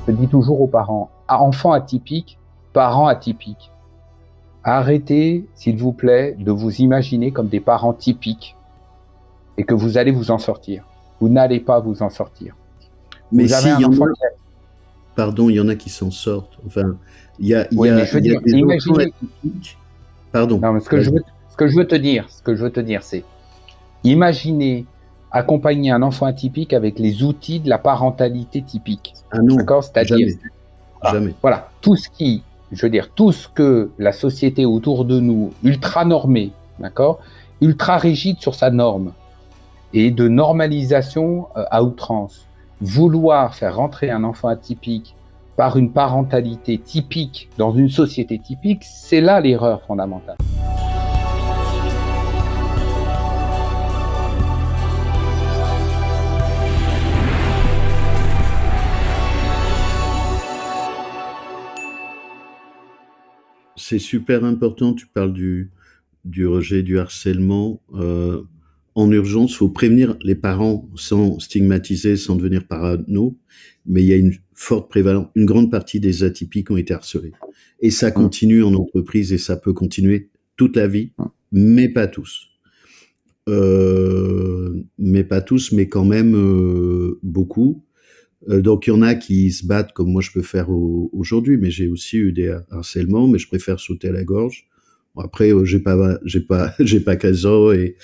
je dis toujours aux parents, enfants atypiques, parents atypiques, arrêtez, s'il vous plaît, de vous imaginer comme des parents typiques et que vous allez vous en sortir. Vous n'allez pas vous en sortir. Mais Vous avez si, un enfant pardon, il y en a qui s'en sortent. Enfin, il y a je veux dire, des enfants imaginez. atypiques. Pardon, Non, mais ce que je veux te dire, c'est imaginez accompagner un enfant atypique avec les outils de la parentalité typique. Ah non, D'accord? C'est-à-dire, jamais. voilà, tout ce que la société autour de nous, ultra normée, d'accord, ultra rigide sur sa norme et de normalisation à outrance, vouloir faire rentrer un enfant atypique par une parentalité typique dans une société typique, c'est là l'erreur fondamentale. C'est super important, tu parles du rejet, du harcèlement. En urgence, il faut prévenir les parents sans stigmatiser, sans devenir parano, mais il y a une forte prévalence, une grande partie des atypiques ont été harcelés. Et ça continue en entreprise et ça peut continuer toute la vie, mais pas tous. Mais quand même beaucoup. Donc il y en a qui se battent comme moi je peux faire aujourd'hui, mais j'ai aussi eu des harcèlements, mais je préfère sauter à la gorge. Bon, après j'ai pas 15 ans et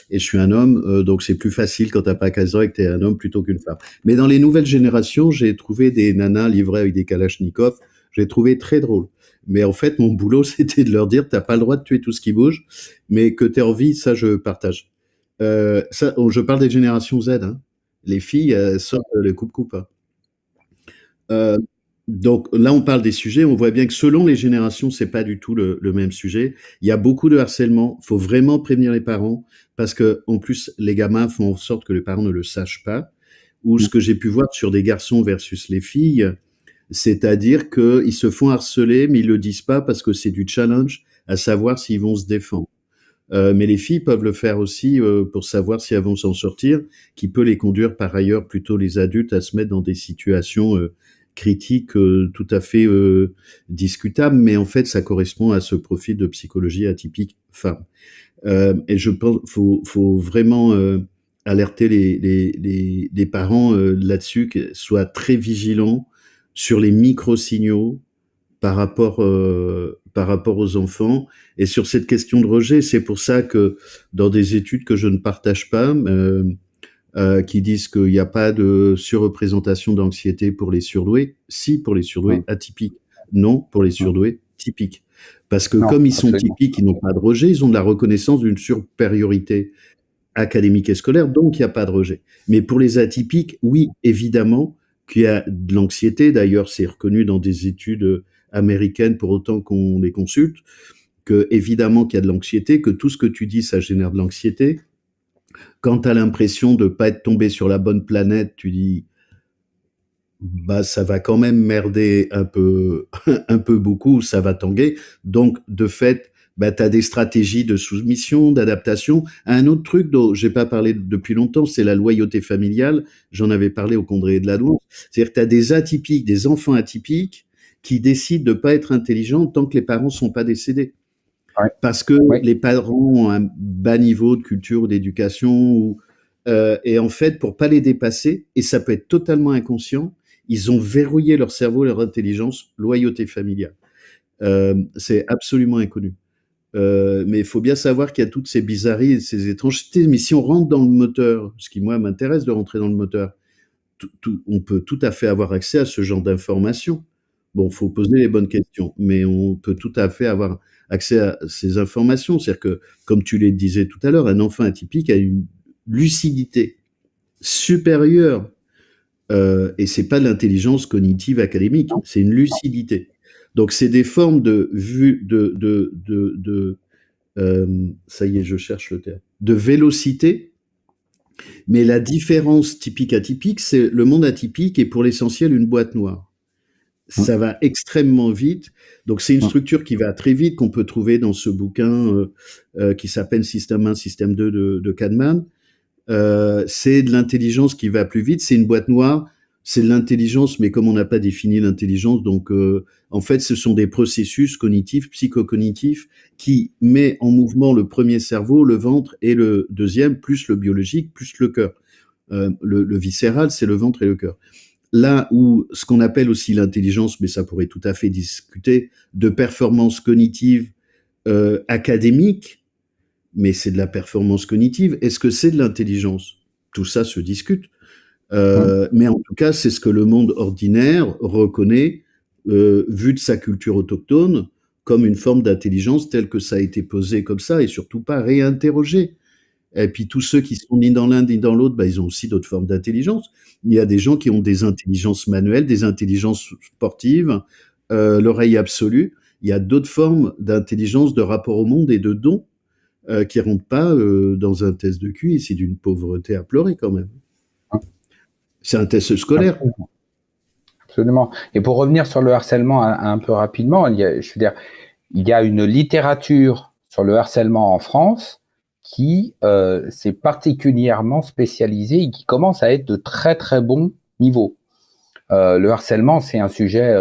je suis un homme, donc c'est plus facile quand t'as pas 15 ans et que t'es un homme plutôt qu'une femme. Mais dans les nouvelles générations, j'ai trouvé des nanas livrées avec des kalachnikovs, j'ai trouvé très drôle. Mais en fait, mon boulot, c'était de leur dire, t'as pas le droit de tuer tout ce qui bouge, mais que t'aies envie, ça je partage. Je parle des générations Z, hein. Les filles sortent les coupe-coupe, hein. Donc là, on parle des sujets, on voit bien que selon les générations, c'est pas du tout le même sujet. Il y a beaucoup de harcèlement, faut vraiment prévenir les parents, parce que en plus, les gamins font en sorte que les parents ne le sachent pas. Ou ce que j'ai pu voir sur des garçons versus les filles, c'est-à-dire qu'ils se font harceler, mais ils le disent pas parce que c'est du challenge à savoir s'ils vont se défendre. Mais les filles peuvent le faire aussi pour savoir si elles vont s'en sortir, qui peut les conduire par ailleurs plutôt les adultes à se mettre dans des situations critiques tout à fait discutables, mais en fait ça correspond à ce profil de psychologie atypique femme. Et je pense faut vraiment alerter les parents là-dessus, qu'ils soient très vigilants sur les micro-signaux par rapport aux enfants. Et sur cette question de rejet, c'est pour ça que dans des études que je ne partage pas, qui disent qu'il n'y a pas de surreprésentation d'anxiété pour les surdoués, si pour les surdoués atypiques, non pour les surdoués typiques. Parce que comme ils sont typiques, ils n'ont pas de rejet, ils ont de la reconnaissance d'une supériorité académique et scolaire, donc il n'y a pas de rejet. Mais pour les atypiques, oui, évidemment qu'il y a de l'anxiété. D'ailleurs, c'est reconnu dans des études américaines pour autant qu'on les consulte, que évidemment qu'il y a de l'anxiété, que tout ce que tu dis, ça génère de l'anxiété. Quand tu as l'impression de pas être tombé sur la bonne planète, tu dis bah ça va quand même merder un peu un peu beaucoup, ça va tanguer. Donc de fait, bah tu as des stratégies de soumission, d'adaptation. Un autre truc dont j'ai pas parlé depuis longtemps, c'est la loyauté familiale. J'en avais parlé au congrès de la Douance. C'est-à-dire que tu as des atypiques, des enfants atypiques qui décident de pas être intelligents tant que les parents sont pas décédés. Parce que les parents ont un bas niveau de culture ou d'éducation et en fait, pour pas les dépasser, et ça peut être totalement inconscient, ils ont verrouillé leur cerveau, leur intelligence, loyauté familiale. C'est absolument inconnu. Mais il faut bien savoir qu'il y a toutes ces bizarreries et ces étrangetés. Mais si on rentre dans le moteur, ce qui moi m'intéresse de rentrer dans le moteur, on peut tout à fait avoir accès à ce genre d'informations. Bon, faut poser les bonnes questions, mais on peut tout à fait avoir accès à ces informations. C'est-à-dire que, comme tu le disais tout à l'heure, un enfant atypique a une lucidité supérieure, et c'est pas de l'intelligence cognitive académique, c'est une lucidité. Donc c'est des formes de vue, ça y est, je cherche le terme, de vélocité. Mais la différence typique-atypique, c'est le monde atypique est pour l'essentiel une boîte noire. Ça va extrêmement vite. Donc c'est une structure qui va très vite, qu'on peut trouver dans ce bouquin qui s'appelle Système 1, Système 2 de Kahneman. C'est de l'intelligence qui va plus vite. C'est une boîte noire. c'est de l'intelligence, mais comme on n'a pas défini l'intelligence, donc en fait, ce sont des processus cognitifs, psychocognitifs, qui met en mouvement le premier cerveau, le ventre, et le deuxième, plus le biologique, plus le cœur. Le viscéral, c'est le ventre et le cœur. Là où ce qu'on appelle aussi l'intelligence, mais ça pourrait tout à fait discuter, de performance cognitive académique, mais c'est de la performance cognitive. Est-ce que c'est de l'intelligence? Tout ça se discute. Mais en tout cas, c'est ce que le monde ordinaire reconnaît, vu de sa culture autochtone, comme une forme d'intelligence telle que ça a été posé comme ça, et surtout pas réinterrogé. Et puis tous ceux qui sont ni dans l'un ni dans l'autre, bah, ils ont aussi d'autres formes d'intelligence. Il y a des gens qui ont des intelligences manuelles, des intelligences sportives, l'oreille absolue. Il y a d'autres formes d'intelligence, de rapport au monde et de dons qui rentrent pas dans un test de QI. C'est d'une pauvreté à pleurer quand même. C'est un test scolaire. Absolument. Et pour revenir sur le harcèlement un peu rapidement, je veux dire, il y a une littérature sur le harcèlement en France qui s'est particulièrement spécialisée et qui commence à être de très très bon niveau. Le harcèlement, c'est un sujet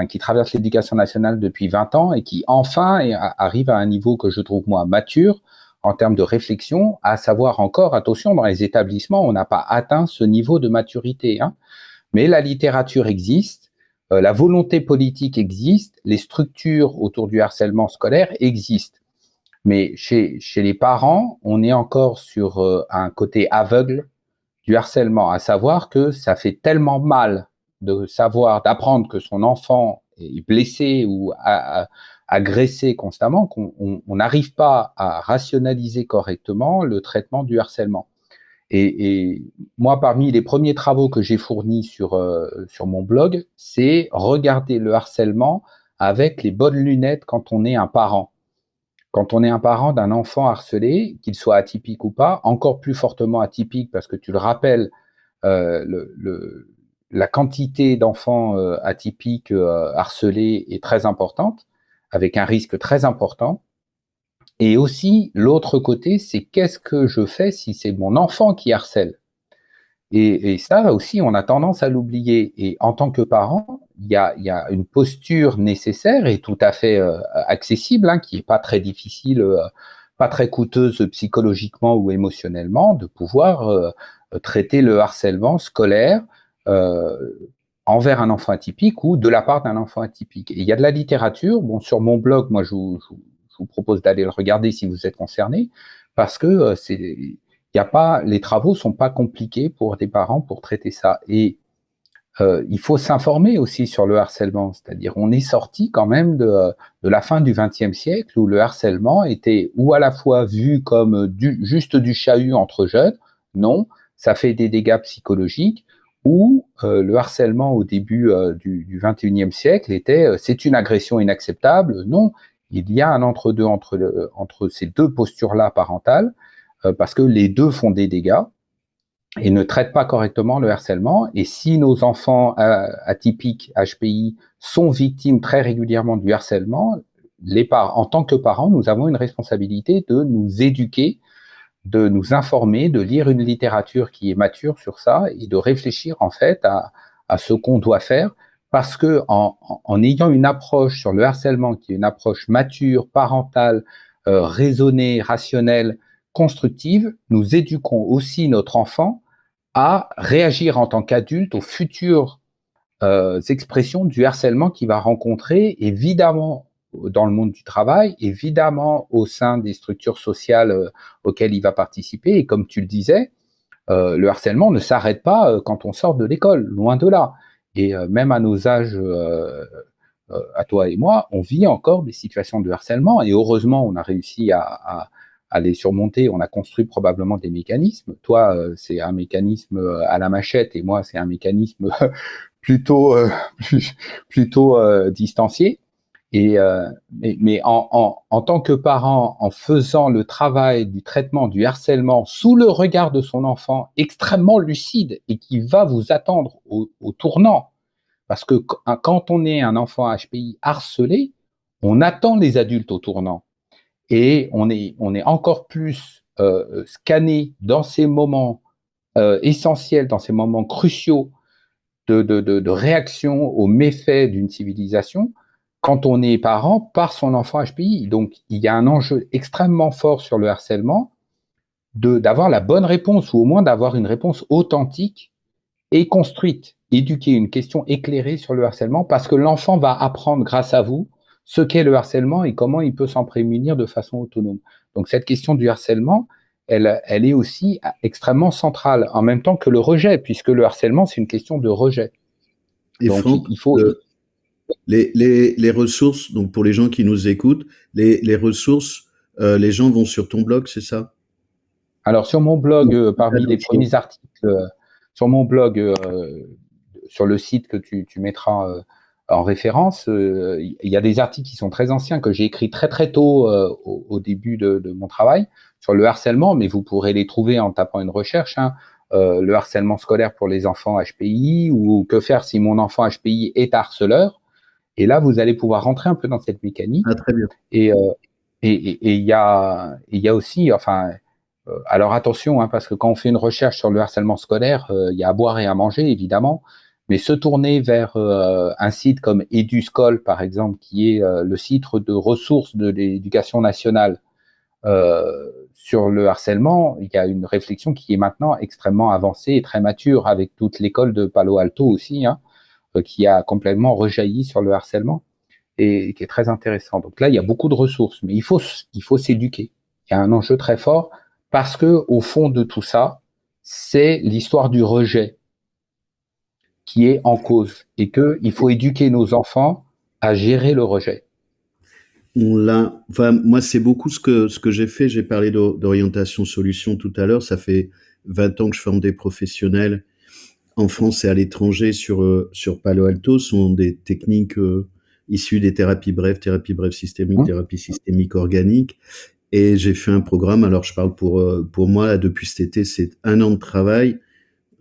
qui traverse l'éducation nationale depuis 20 ans et qui enfin arrive à un niveau que je trouve moi mature en termes de réflexion, à savoir encore, attention, dans les établissements, on n'a pas atteint ce niveau de maturité, hein. Mais la littérature existe, la volonté politique existe, les structures autour du harcèlement scolaire existent. Mais chez les parents, on est encore sur un côté aveugle du harcèlement, à savoir que ça fait tellement mal d'apprendre que son enfant est blessé ou agressé constamment qu'on n'arrive pas à rationaliser correctement le traitement du harcèlement. Et moi, parmi les premiers travaux que j'ai fournis sur mon blog, c'est regarder le harcèlement avec les bonnes lunettes quand on est un parent. Quand on est un parent d'un enfant harcelé, qu'il soit atypique ou pas, encore plus fortement atypique parce que tu le rappelles, la quantité d'enfants atypiques harcelés est très importante, avec un risque très important. Et aussi, l'autre côté, c'est qu'est-ce que je fais si c'est mon enfant qui harcèle? Et ça aussi, on a tendance à l'oublier. Et en tant que parent, il y a une posture nécessaire et tout à fait accessible, hein, qui est pas très difficile, pas très coûteuse psychologiquement ou émotionnellement, de pouvoir traiter le harcèlement scolaire envers un enfant atypique ou de la part d'un enfant atypique. Et il y a de la littérature. Bon, sur mon blog, moi, je vous propose d'aller le regarder si vous êtes concerné, parce que les travaux sont pas compliqués pour des parents pour traiter ça. Et il faut s'informer aussi sur le harcèlement, c'est-à-dire on est sorti quand même de la fin du XXe siècle où le harcèlement était ou à la fois vu comme juste du chahut entre jeunes, non, ça fait des dégâts psychologiques, ou le harcèlement au début du XXIe siècle était c'est une agression inacceptable, non, il y a un entre-deux entre ces deux postures-là parentales, parce que les deux font des dégâts et ne traitent pas correctement le harcèlement. Et si nos enfants atypiques, HPI, sont victimes très régulièrement du harcèlement, en tant que parents, nous avons une responsabilité de nous éduquer, de nous informer, de lire une littérature qui est mature sur ça et de réfléchir en fait à ce qu'on doit faire, parce que en ayant une approche sur le harcèlement qui est une approche mature, parentale, raisonnée, rationnelle, constructive, nous éduquons aussi notre enfant à réagir en tant qu'adulte aux futures expressions du harcèlement qu'il va rencontrer, évidemment dans le monde du travail, évidemment au sein des structures sociales auxquelles il va participer. Et comme tu le disais, le harcèlement ne s'arrête pas quand on sort de l'école, loin de là. Et même à nos âges, à toi et moi, on vit encore des situations de harcèlement. Et heureusement, on a réussi à les surmonter. On a construit probablement des mécanismes. Toi, c'est un mécanisme à la machette, et moi, c'est un mécanisme plutôt distancié. Mais en tant que parent, en faisant le travail du traitement du harcèlement sous le regard de son enfant extrêmement lucide et qui va vous attendre au tournant, parce que quand on est un enfant HPI harcelé, on attend les adultes au tournant et on est encore plus scanné dans ces moments essentiels, dans ces moments cruciaux de réaction aux méfaits d'une civilisation quand on est parent par son enfant HPI. Donc, il y a un enjeu extrêmement fort sur le harcèlement d'avoir la bonne réponse, ou au moins d'avoir une réponse authentique et construite, éduquer, une question éclairée sur le harcèlement, parce que l'enfant va apprendre grâce à vous ce qu'est le harcèlement et comment il peut s'en prémunir de façon autonome. Donc cette question du harcèlement, elle est aussi extrêmement centrale, en même temps que le rejet, puisque le harcèlement, c'est une question de rejet. Et Donc Franck, il faut... les ressources, donc pour les gens qui nous écoutent, les ressources, les gens vont sur ton blog, c'est ça? Alors sur mon blog, parmi les premiers articles, sur mon blog, sur le site que tu mettras en référence, il y a des articles qui sont très anciens que j'ai écrits très très tôt au début de mon travail sur le harcèlement, mais vous pourrez les trouver en tapant une recherche, hein, le harcèlement scolaire pour les enfants HPI, ou que faire si mon enfant HPI est harceleur. Et là, vous allez pouvoir rentrer un peu dans cette mécanique. Ah, très bien. Et il y a aussi, enfin, alors attention, hein, parce que quand on fait une recherche sur le harcèlement scolaire, il y a à boire et à manger, évidemment, mais se tourner vers un site comme EduScol, par exemple, qui est le site de ressources de l'éducation nationale sur le harcèlement, il y a une réflexion qui est maintenant extrêmement avancée et très mature, avec toute l'école de Palo Alto aussi, hein, qui a complètement rejailli sur le harcèlement et qui est très intéressant. Donc là, il y a beaucoup de ressources, mais il faut s'éduquer. Il y a un enjeu très fort parce que au fond de tout ça, c'est l'histoire du rejet qui est en cause et qu'il faut éduquer nos enfants à gérer le rejet. Enfin, moi, c'est beaucoup ce que j'ai fait. J'ai parlé d'orientation solution tout à l'heure. Ça fait 20 ans que je forme des professionnels en France et à l'étranger sur Palo Alto. Ce sont des techniques issues des thérapie brève systémique, thérapie systémique organique. Et j'ai fait un programme. Alors, je parle pour moi, là, depuis cet été, c'est 1 an de travail,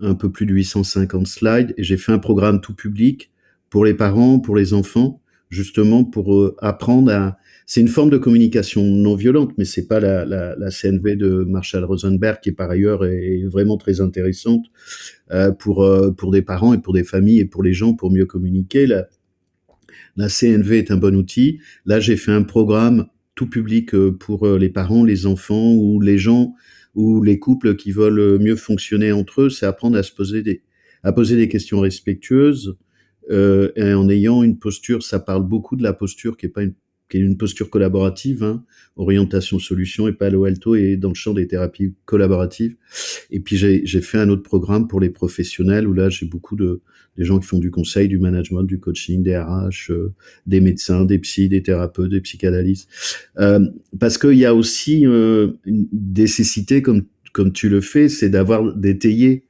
un peu plus de 850 slides. Et j'ai fait un programme tout public pour les parents, pour les enfants, justement pour apprendre à... C'est une forme de communication non violente, mais c'est pas la CNV de Marshall Rosenberg, qui par ailleurs est vraiment très intéressante pour des parents et pour des familles et pour les gens pour mieux communiquer. La CNV est un bon outil. Là, j'ai fait un programme tout public pour les parents, les enfants ou les gens ou les couples qui veulent mieux fonctionner entre eux. C'est apprendre à poser des questions respectueuses et en ayant une posture. Ça parle beaucoup de la posture qui est une posture collaborative, hein, orientation solution, et Palo Alto est dans le champ des thérapies collaboratives. Et puis j'ai fait un autre programme pour les professionnels où là j'ai beaucoup des gens qui font du conseil, du management, du coaching, des RH, des médecins, des psys, des thérapeutes, des psychanalystes. Parce qu'il y a aussi une nécessité, comme tu le fais, c'est d'étayer,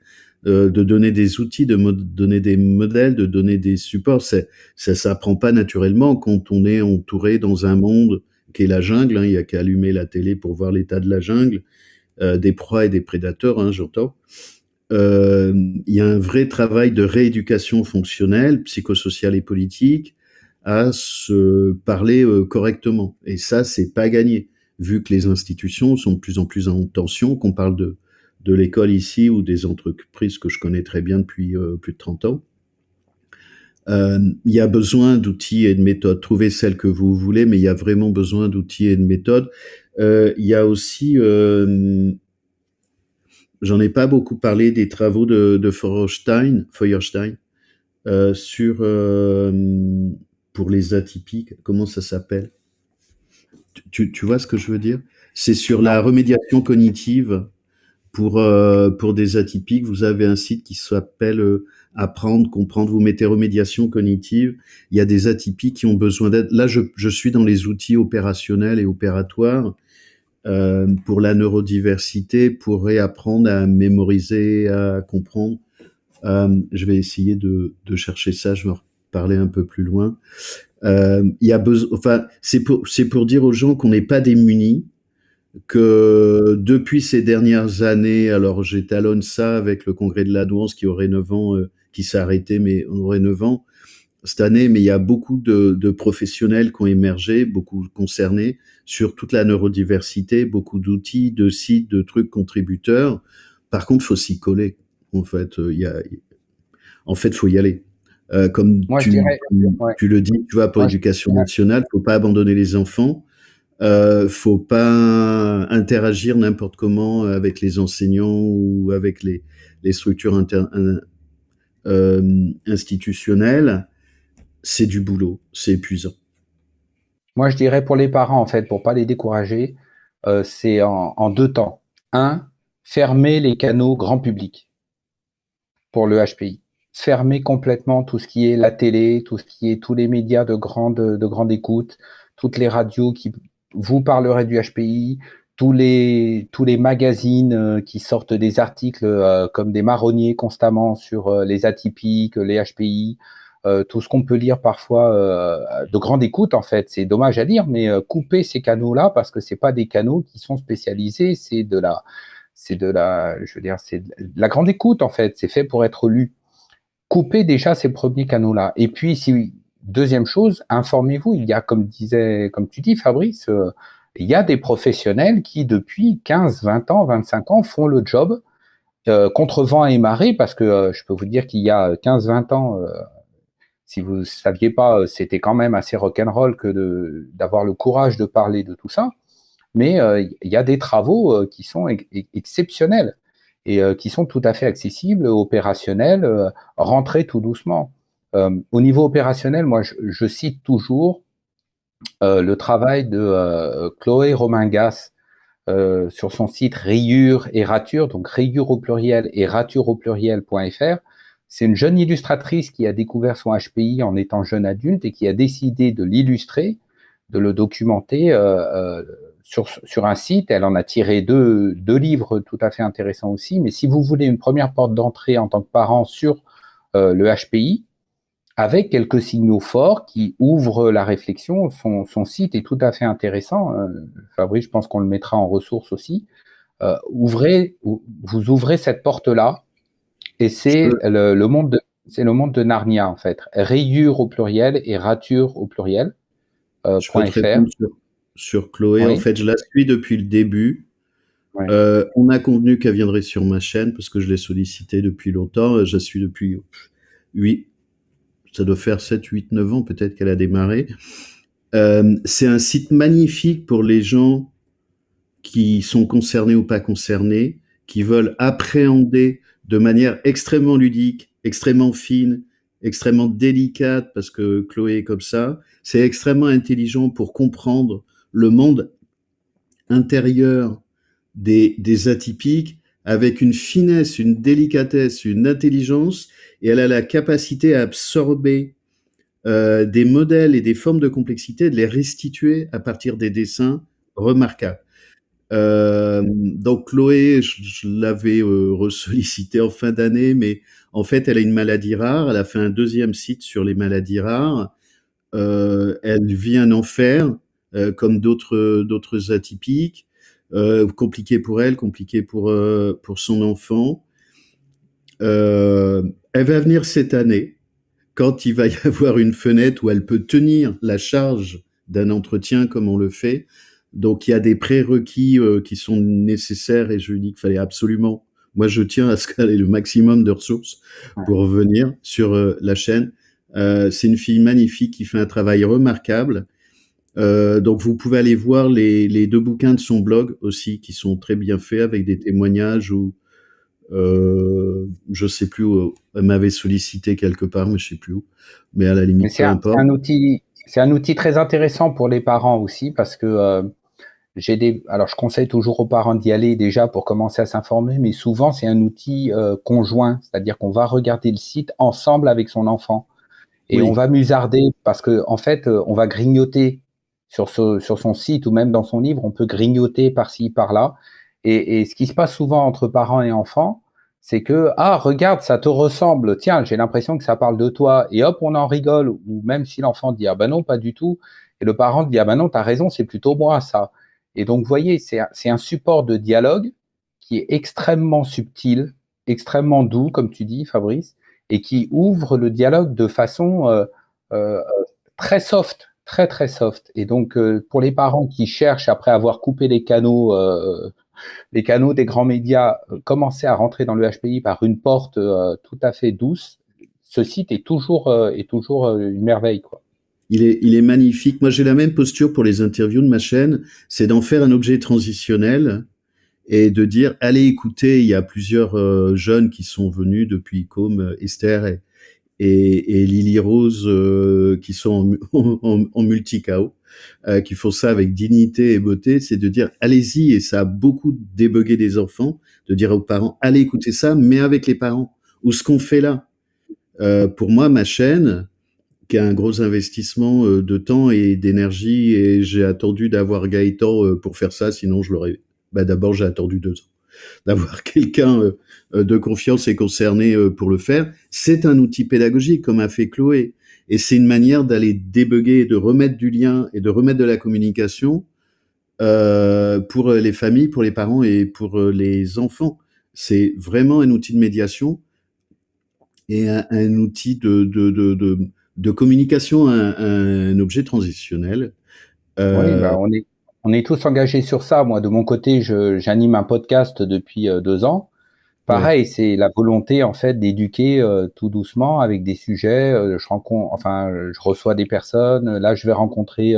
de donner des outils, de donner des modèles, de donner des supports. Ça s'apprend pas naturellement quand on est entouré dans un monde qui est la jungle, hein. Il y a qu'à allumer la télé pour voir l'état de la jungle, des proies et des prédateurs, hein, j'entends. Il y a un vrai travail de rééducation fonctionnelle, psychosociale et politique à se parler correctement. Et ça, c'est pas gagné, vu que les institutions sont de plus en plus en tension, qu'on parle de l'école ici ou des entreprises que je connais très bien depuis plus de 30 ans. Il y a besoin d'outils et de méthodes. Trouvez celles que vous voulez, mais il y a vraiment besoin d'outils et de méthodes. Il y a aussi... j'en ai pas beaucoup parlé des travaux de Feuerstein sur pour les atypiques. Comment ça s'appelle? Tu vois ce que je veux dire? C'est sur la remédiation cognitive pour des atypiques. Vous avez un site qui s'appelle Apprendre, comprendre. Vous mettez remédiation cognitive. Il y a des atypiques qui ont besoin d'aide. Là, je suis dans les outils opérationnels et opératoires. Pour la neurodiversité, pour réapprendre à mémoriser, à comprendre. Je vais essayer de chercher ça, je vais en reparler un peu plus loin. Il y a besoin, enfin, c'est pour dire aux gens qu'on n'est pas démunis, que depuis ces dernières années, alors j'étalonne ça avec le congrès de la Douance qui aurait 9 ans, qui s'est arrêté, mais on aurait 9 ans cette année, mais il y a beaucoup de professionnels qui ont émergé, beaucoup concernés sur toute la neurodiversité, beaucoup d'outils, de sites, de trucs contributeurs. Par contre, il faut s'y coller. En fait, en fait, faut y aller. Comme Moi, je tu, dirais, ouais, tu le dis, tu vois, pour moi, l'éducation nationale, faut pas abandonner les enfants. Faut pas interagir n'importe comment avec les enseignants ou avec les structures institutionnelles. C'est du boulot, c'est épuisant. moi, je dirais pour les parents, en fait, pour pas les décourager, c'est en deux temps. Un, fermer les canaux grand public pour le HPI. Fermer complètement tout ce qui est la télé, tout ce qui est tous les médias de grande écoute, toutes les radios qui vous parleraient du HPI, tous les magazines qui sortent des articles comme des marronniers constamment sur les atypiques, les HPI, tout ce qu'on peut lire parfois de grande écoute en fait. C'est dommage à dire, mais couper ces canaux-là parce que c'est pas des canaux qui sont spécialisés, je veux dire, c'est de la grande écoute en fait. C'est fait pour être lu. Coupez déjà ces premiers canaux-là. Et puis, deuxième chose, informez-vous. Il y a, comme tu dis, Fabrice, il y a des professionnels qui, depuis 15, 20 ans, 25 ans, font le job contre vent et marée, parce que je peux vous dire qu'il y a 15, 20 ans, si vous ne saviez pas, c'était quand même assez rock'n'roll d'avoir le courage de parler de tout ça. Mais il y a des travaux qui sont exceptionnels et qui sont tout à fait accessibles, opérationnels, rentrez tout doucement. Au niveau opérationnel, moi, je cite toujours le travail de Chloé Romingas sur son site Rayures et Ratures, donc Rayures au pluriel et Ratures au pluriel.fr. C'est une jeune illustratrice qui a découvert son HPI en étant jeune adulte et qui a décidé de l'illustrer, de le documenter sur un site. Elle en a tiré deux livres tout à fait intéressants aussi. Mais si vous voulez une première porte d'entrée en tant que parent sur le HPI, avec quelques signaux forts qui ouvrent la réflexion, son site est tout à fait intéressant. Fabrice, je pense qu'on le mettra en ressources aussi. Vous ouvrez cette porte-là, et c'est le monde de Narnia en fait. Rayures au pluriel et ratures au pluriel. Je peux te .fr. répondre sur Chloé. En Oui, fait, je la suis depuis le début. oui. On a convenu qu'elle viendrait sur ma chaîne parce que je l'ai sollicité depuis longtemps. Je la suis depuis 8, ça doit faire 7, 8, 9 ans peut-être qu'elle a démarré. C'est un site magnifique pour les gens qui sont concernés ou pas concernés, qui veulent appréhender de manière extrêmement ludique, extrêmement fine, extrêmement délicate, parce que Chloé est comme ça. C'est extrêmement intelligent pour comprendre le monde intérieur des atypiques avec une finesse, une délicatesse, une intelligence, et elle a la capacité à absorber des modèles et des formes de complexité, de les restituer à partir des dessins remarquables. Donc Chloé, je l'avais ressollicité en fin d'année, mais en fait, elle a une maladie rare. Elle a fait un deuxième site sur les maladies rares. Elle vit un enfer, comme d'autres atypiques. Compliqué pour elle, compliqué pour son enfant. Elle va venir cette année, quand il va y avoir une fenêtre où elle peut tenir la charge d'un entretien comme on le fait. Donc il y a des prérequis qui sont nécessaires, et je lui dis qu'il fallait absolument, moi je tiens à ce qu'elle ait le maximum de ressources pour revenir sur la chaîne. C'est une fille magnifique qui fait un travail remarquable. Donc vous pouvez aller voir les 2 bouquins de son blog aussi, qui sont très bien faits, avec des témoignages où je sais plus où, elle m'avait sollicité quelque part, mais je sais plus où. Mais à la Mais limite, peu importe. c'est un outil très intéressant pour les parents aussi, parce que alors je conseille toujours aux parents d'y aller déjà pour commencer à s'informer, mais souvent c'est un outil conjoint, c'est-à-dire qu'on va regarder le site ensemble avec son enfant et on Oui, va musarder parce que en fait on va grignoter sur son site ou même dans son livre, on peut grignoter par-ci par-là. Et ce qui se passe souvent entre parents et enfants, c'est que ah regarde, ça te ressemble, tiens, j'ai l'impression que ça parle de toi, et hop on en rigole, ou même si l'enfant dit ah ben non pas du tout, et le parent dit ah ben non t'as raison, c'est plutôt moi ça. Et donc vous voyez, c'est un support de dialogue qui est extrêmement subtil, extrêmement doux comme tu dis Fabrice, et qui ouvre le dialogue de façon euh, très soft, très très soft. Et donc pour les parents qui cherchent après avoir coupé les canaux des grands médias, commencer à rentrer dans le HPI par une porte tout à fait douce, ce site est toujours une merveille, quoi. Il est magnifique. Moi, j'ai la même posture pour les interviews de ma chaîne, c'est d'en faire un objet transitionnel et de dire, allez écouter, il y a plusieurs jeunes qui sont venus depuis, comme Esther et Lily Rose, qui sont en multi-chaos, qui font ça avec dignité et beauté, c'est de dire, allez-y, et ça a beaucoup débugué des enfants, de dire aux parents, allez écouter ça, mais avec les parents, ou ce qu'on fait là. Pour moi, ma chaîne, qui a un gros investissement de temps et d'énergie, et j'ai attendu d'avoir Gaëtan pour faire ça, sinon je l'aurais... Bah, d'abord, j'ai attendu 2 ans d'avoir quelqu'un de confiance et concerné pour le faire. C'est un outil pédagogique, comme a fait Chloé, et c'est une manière d'aller débugger, de remettre du lien et de remettre de la communication pour les familles, pour les parents et pour les enfants. C'est vraiment un outil de médiation et un outil de communication, un objet transitionnel. Oui, Euh, bah, on est tous engagés sur ça. Moi, de mon côté, j'anime un podcast depuis 2 ans. ouais. Pareil, c'est la volonté en fait d'éduquer tout doucement avec des sujets. Je rencontre, enfin, je reçois des personnes. Là, je vais rencontrer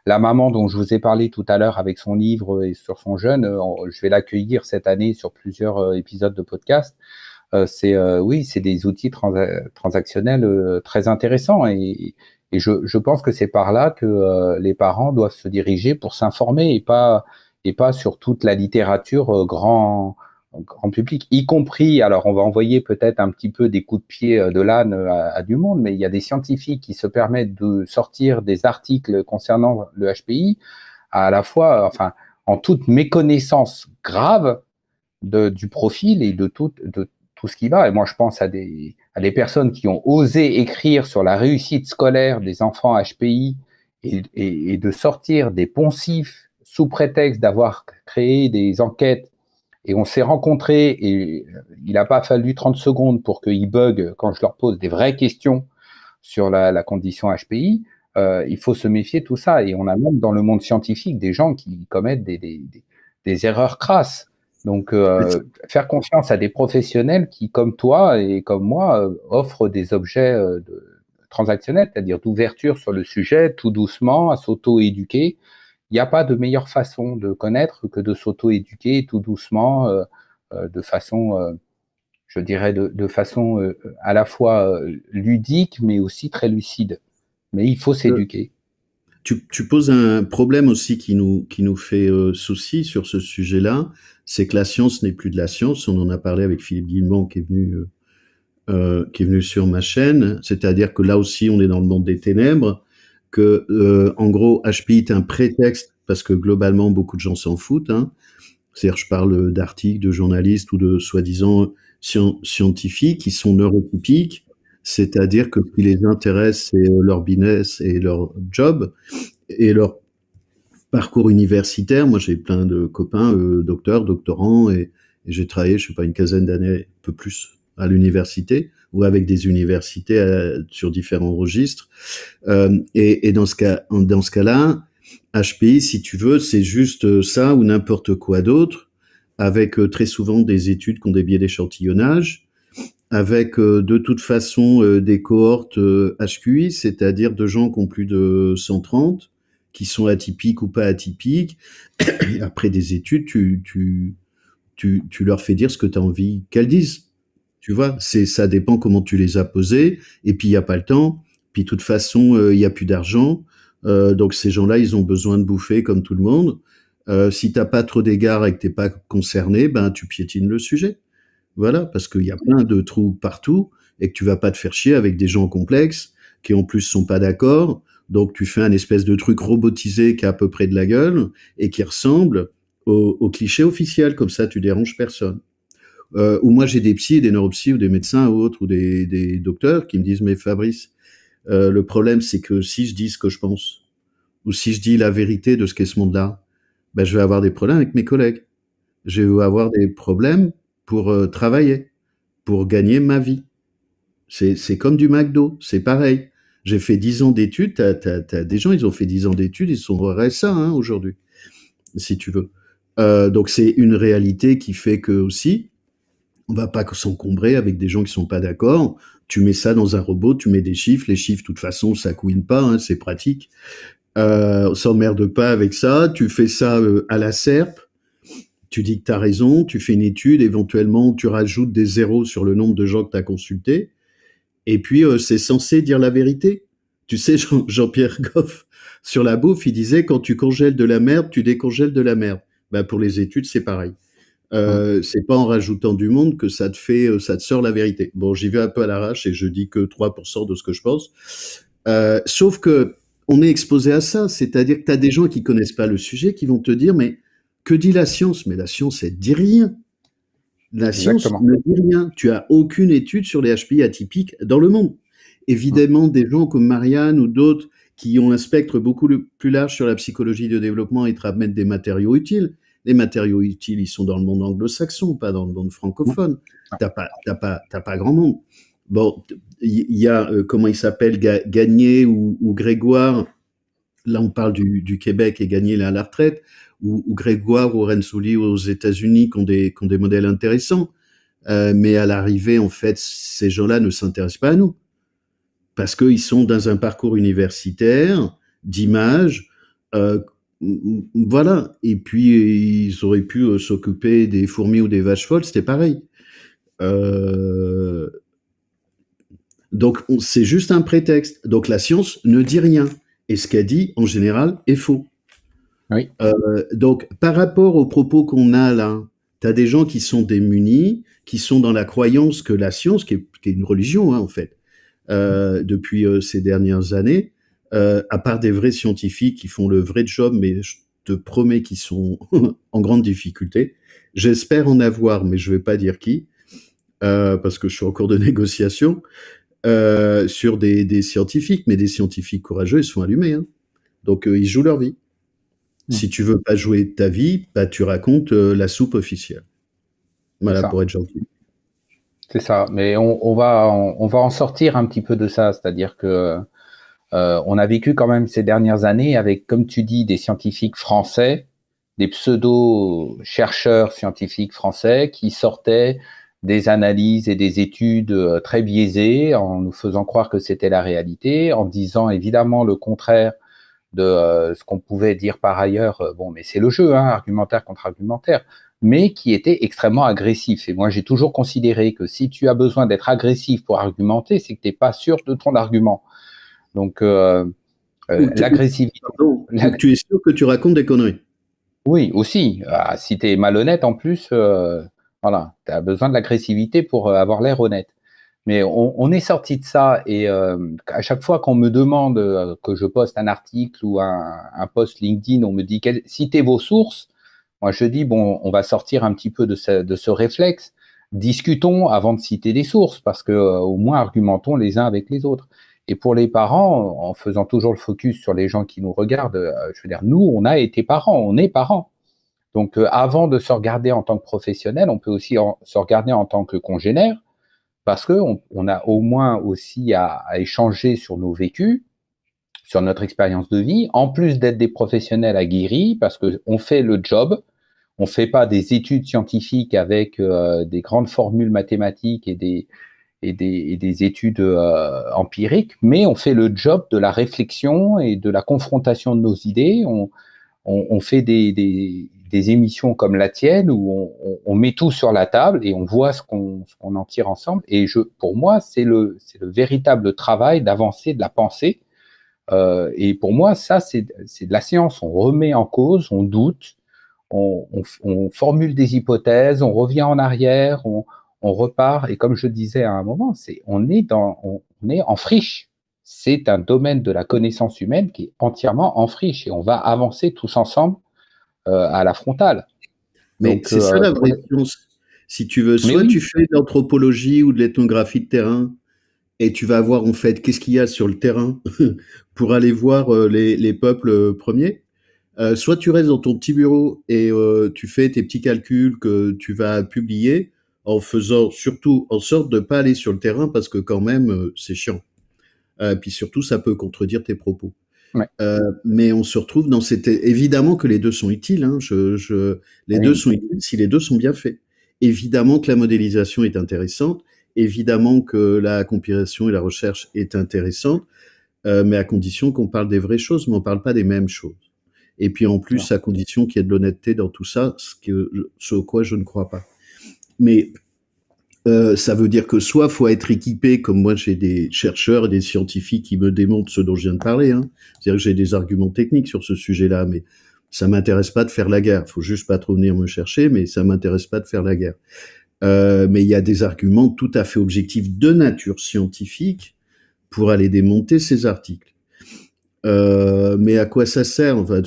la maman dont je vous ai parlé tout à l'heure avec son livre et sur son jeune. Je vais l'accueillir cette année sur plusieurs épisodes de podcast. Oui, c'est des outils transactionnels très intéressants et je pense que c'est par là que les parents doivent se diriger pour s'informer et pas sur toute la littérature grand public, y compris, alors on va envoyer peut-être un petit peu des coups de pied de l'âne à du monde, mais il y a des scientifiques qui se permettent de sortir des articles concernant le HPI à la fois, enfin, en toute méconnaissance grave du profil et de tout ce qui va. Et moi, je pense à des personnes qui ont osé écrire sur la réussite scolaire des enfants HPI et de sortir des poncifs sous prétexte d'avoir créé des enquêtes. Et on s'est rencontrés et il n'a pas fallu 30 secondes pour qu'ils bug quand je leur pose des vraies questions sur la condition HPI. Il faut se méfier de tout ça. Et on a même dans le monde scientifique des gens qui commettent des erreurs crasses. Donc, faire confiance à des professionnels qui, comme toi et comme moi, offrent des objets transactionnels, c'est-à-dire d'ouverture sur le sujet, tout doucement, à s'auto-éduquer. Il n'y a pas de meilleure façon de connaître que de s'auto-éduquer tout doucement, de façon, je dirais, de façon à la fois ludique, mais aussi très lucide. Mais il faut Euh, s'éduquer. tu poses un problème aussi qui nous fait souci sur ce sujet-là, c'est que la science n'est plus de la science. On en a parlé avec Philippe Guillemont qui est venu sur ma chaîne, c'est-à-dire que là aussi on est dans le monde des ténèbres, que en gros HPI est un prétexte parce que globalement beaucoup de gens s'en foutent. Hein. C'est-à-dire je parle d'articles, de journalistes ou de soi-disant scientifiques qui sont neurotypiques, c'est-à-dire que ce qui les intéresse c'est leur business et leur job et leur parcours universitaire. Moi j'ai plein de copains docteurs, doctorants et j'ai travaillé je sais pas une quinzaine d'années, un peu plus à l'université ou avec des universités sur différents registres. Et dans ce cas-là, HPI, si tu veux, c'est juste ça ou n'importe quoi d'autre, avec très souvent des études qui ont des biais d'échantillonnage, avec de toute façon des cohortes HQI, c'est-à-dire de gens qui ont plus de 130, qui sont atypiques ou pas atypiques. Et après des études, tu leur fais dire ce que tu as envie qu'elles disent. Tu vois, ça dépend comment tu les as posés. Et puis il y a pas le temps. Puis de toute façon, il y a plus d'argent. Donc ces gens-là, ils ont besoin de bouffer comme tout le monde. Si t'as pas trop d'égards et que t'es pas concerné, ben tu piétines le sujet. Voilà, parce qu'il y a plein de trous partout et que tu vas pas te faire chier avec des gens complexes qui en plus sont pas d'accord. Donc tu fais un espèce de truc robotisé qui a à peu près de la gueule et qui ressemble au cliché officiel. Comme ça, tu déranges personne. Ou moi j'ai des psys, des neuropsys ou des médecins ou autres ou des docteurs qui me disent mais Fabrice, le problème c'est que si je dis ce que je pense ou si je dis la vérité de ce qu'est ce monde-là, ben, je vais avoir des problèmes avec mes collègues. Je vais avoir des problèmes pour travailler, pour gagner ma vie. C'est comme du McDo, c'est pareil. J'ai fait 10 ans d'études, t'as des gens, ils ont fait 10 ans d'études, ils sont au RSA hein, aujourd'hui, si tu veux. Donc c'est une réalité qui fait que aussi, On va pas s'encombrer avec des gens qui sont pas d'accord. Tu mets ça dans un robot, tu mets des chiffres. Les chiffres, de toute façon, ça couine pas, hein, c'est pratique. On s'emmerde pas avec ça. Tu fais ça à la serpe. Tu dis que tu as raison. Tu fais une étude. Éventuellement, tu rajoutes des zéros sur le nombre de gens que tu as consultés. Et puis, c'est censé dire la vérité. Tu sais, Jean-Pierre Goff, sur la bouffe, il disait quand tu congèles de la merde, tu décongèles de la merde. Ben, pour les études, c'est pareil. C'est pas en rajoutant du monde que ça te sort la vérité. Bon, j'y vais un peu à l'arrache et je dis que 3% de ce que je pense. Sauf que on est exposé à ça, c'est-à-dire que tu as des gens qui connaissent pas le sujet qui vont te dire mais que dit la science? Mais la science, elle dit rien. La science Exactement. ne dit rien. Tu as aucune étude sur les HPI atypiques dans le monde. Évidemment, des gens comme Marianne ou d'autres qui ont un spectre beaucoup plus large sur la psychologie de développement et te ramènent des matériaux utiles. Les matériaux utiles, ils sont dans le monde anglo-saxon, pas dans le monde francophone. T'as pas grand monde. Bon, il y a, comment il s'appelle, Gagné ou Grégoire. Là, on parle du Québec et Gagné là à la retraite, ou Grégoire ou Renzulli aux États-Unis qui ont des modèles intéressants. Mais à l'arrivée, en fait, ces gens-là ne s'intéressent pas à nous. Parce qu'ils sont dans un parcours universitaire, d'image, voilà. Et puis, ils auraient pu s'occuper des fourmis ou des vaches folles, c'était pareil. Donc, c'est juste un prétexte. Donc, la science ne dit rien. Et ce qu'elle dit, en général, est faux. Oui. Donc, par rapport aux propos qu'on a là, tu as des gens qui sont démunis, qui sont dans la croyance que la science, qui est une religion, hein, en fait, depuis ces dernières années, à part des vrais scientifiques qui font le vrai job, mais je te promets qu'ils sont en grande difficulté. J'espère en avoir, mais je vais pas dire qui, parce que je suis en cours de négociation, sur des scientifiques, mais des scientifiques courageux, ils sont allumés. Hein. Donc, ils jouent leur vie. Si tu veux pas jouer ta vie, bah, tu racontes la soupe officielle. Voilà, pour être gentil. C'est ça. Mais on va en sortir un petit peu de ça. C'est-à-dire que on a vécu quand même ces dernières années avec, comme tu dis, des scientifiques français, des pseudo-chercheurs scientifiques français qui sortaient des analyses et des études très biaisées en nous faisant croire que c'était la réalité, en disant évidemment le contraire de ce qu'on pouvait dire par ailleurs. Bon, mais c'est le jeu, hein, argumentaire contre argumentaire, mais qui était extrêmement agressif. Et moi, j'ai toujours considéré que si tu as besoin d'être agressif pour argumenter, c'est que tu n'es pas sûr de ton argument. Donc, l'agressivité. Tu es sûr que tu racontes des conneries. Oui, aussi. Si tu es malhonnête, en plus, voilà, tu as besoin de l'agressivité pour avoir l'air honnête. Mais on est sorti de ça et à chaque fois qu'on me demande que je poste un article ou un post LinkedIn, on me dit citez vos sources. Moi, je dis bon, on va sortir un petit peu de ce réflexe. Discutons avant de citer des sources parce que au moins argumentons les uns avec les autres. Et pour les parents, en faisant toujours le focus sur les gens qui nous regardent, je veux dire, nous, on a été parents, on est parents. Donc, avant de se regarder en tant que professionnel, on peut aussi se regarder en tant que congénère parce qu'on a au moins aussi à échanger sur nos vécus, sur notre expérience de vie, en plus d'être des professionnels aguerris, parce qu'on fait le job, on ne fait pas des études scientifiques avec des grandes formules mathématiques et des études empiriques, mais on fait le job de la réflexion et de la confrontation de nos idées. On fait des émissions comme la tienne où on met tout sur la table et on voit ce qu'on en tire ensemble. Et pour moi, c'est le véritable travail d'avancer de la pensée. Et pour moi, ça, c'est de la science. On remet en cause, on doute, on formule des hypothèses, on revient en arrière, on repart. Et comme je disais à un moment, on est en friche. C'est un domaine de la connaissance humaine qui est entièrement en friche et on va avancer tous ensemble à la frontale. Mais Donc, c'est ça la vraie science. Si tu veux, soit tu fais de l'anthropologie ou de l'ethnographie de terrain et tu vas voir en fait qu'est-ce qu'il y a sur le terrain pour aller voir les peuples premiers, soit tu restes dans ton petit bureau et tu fais tes petits calculs que tu vas publier en faisant surtout en sorte de ne pas aller sur le terrain parce que quand même c'est chiant. Puis surtout ça peut contredire tes propos. ouais. Mais on se retrouve dans cette... Évidemment que les deux sont utiles. Hein. Les deux sont utiles si les deux sont bien faits. Évidemment que la modélisation est intéressante, évidemment que la compilation et la recherche est intéressante, mais à condition qu'on parle des vraies choses, mais on parle pas des mêmes choses. Et puis en plus, Non. à condition qu'il y ait de l'honnêteté dans tout ça, ce au quoi je ne crois pas. Mais ça veut dire que soit faut être équipé, comme moi j'ai des chercheurs et des scientifiques qui me démontrent ce dont je viens de parler, hein. C'est-à-dire que j'ai des arguments techniques sur ce sujet-là, mais ça m'intéresse pas de faire la guerre. Faut juste pas trop venir me chercher, mais ça m'intéresse pas de faire la guerre. Mais il y a des arguments tout à fait objectifs de nature scientifique pour aller démonter ces articles. Mais à quoi ça sert? Enfin,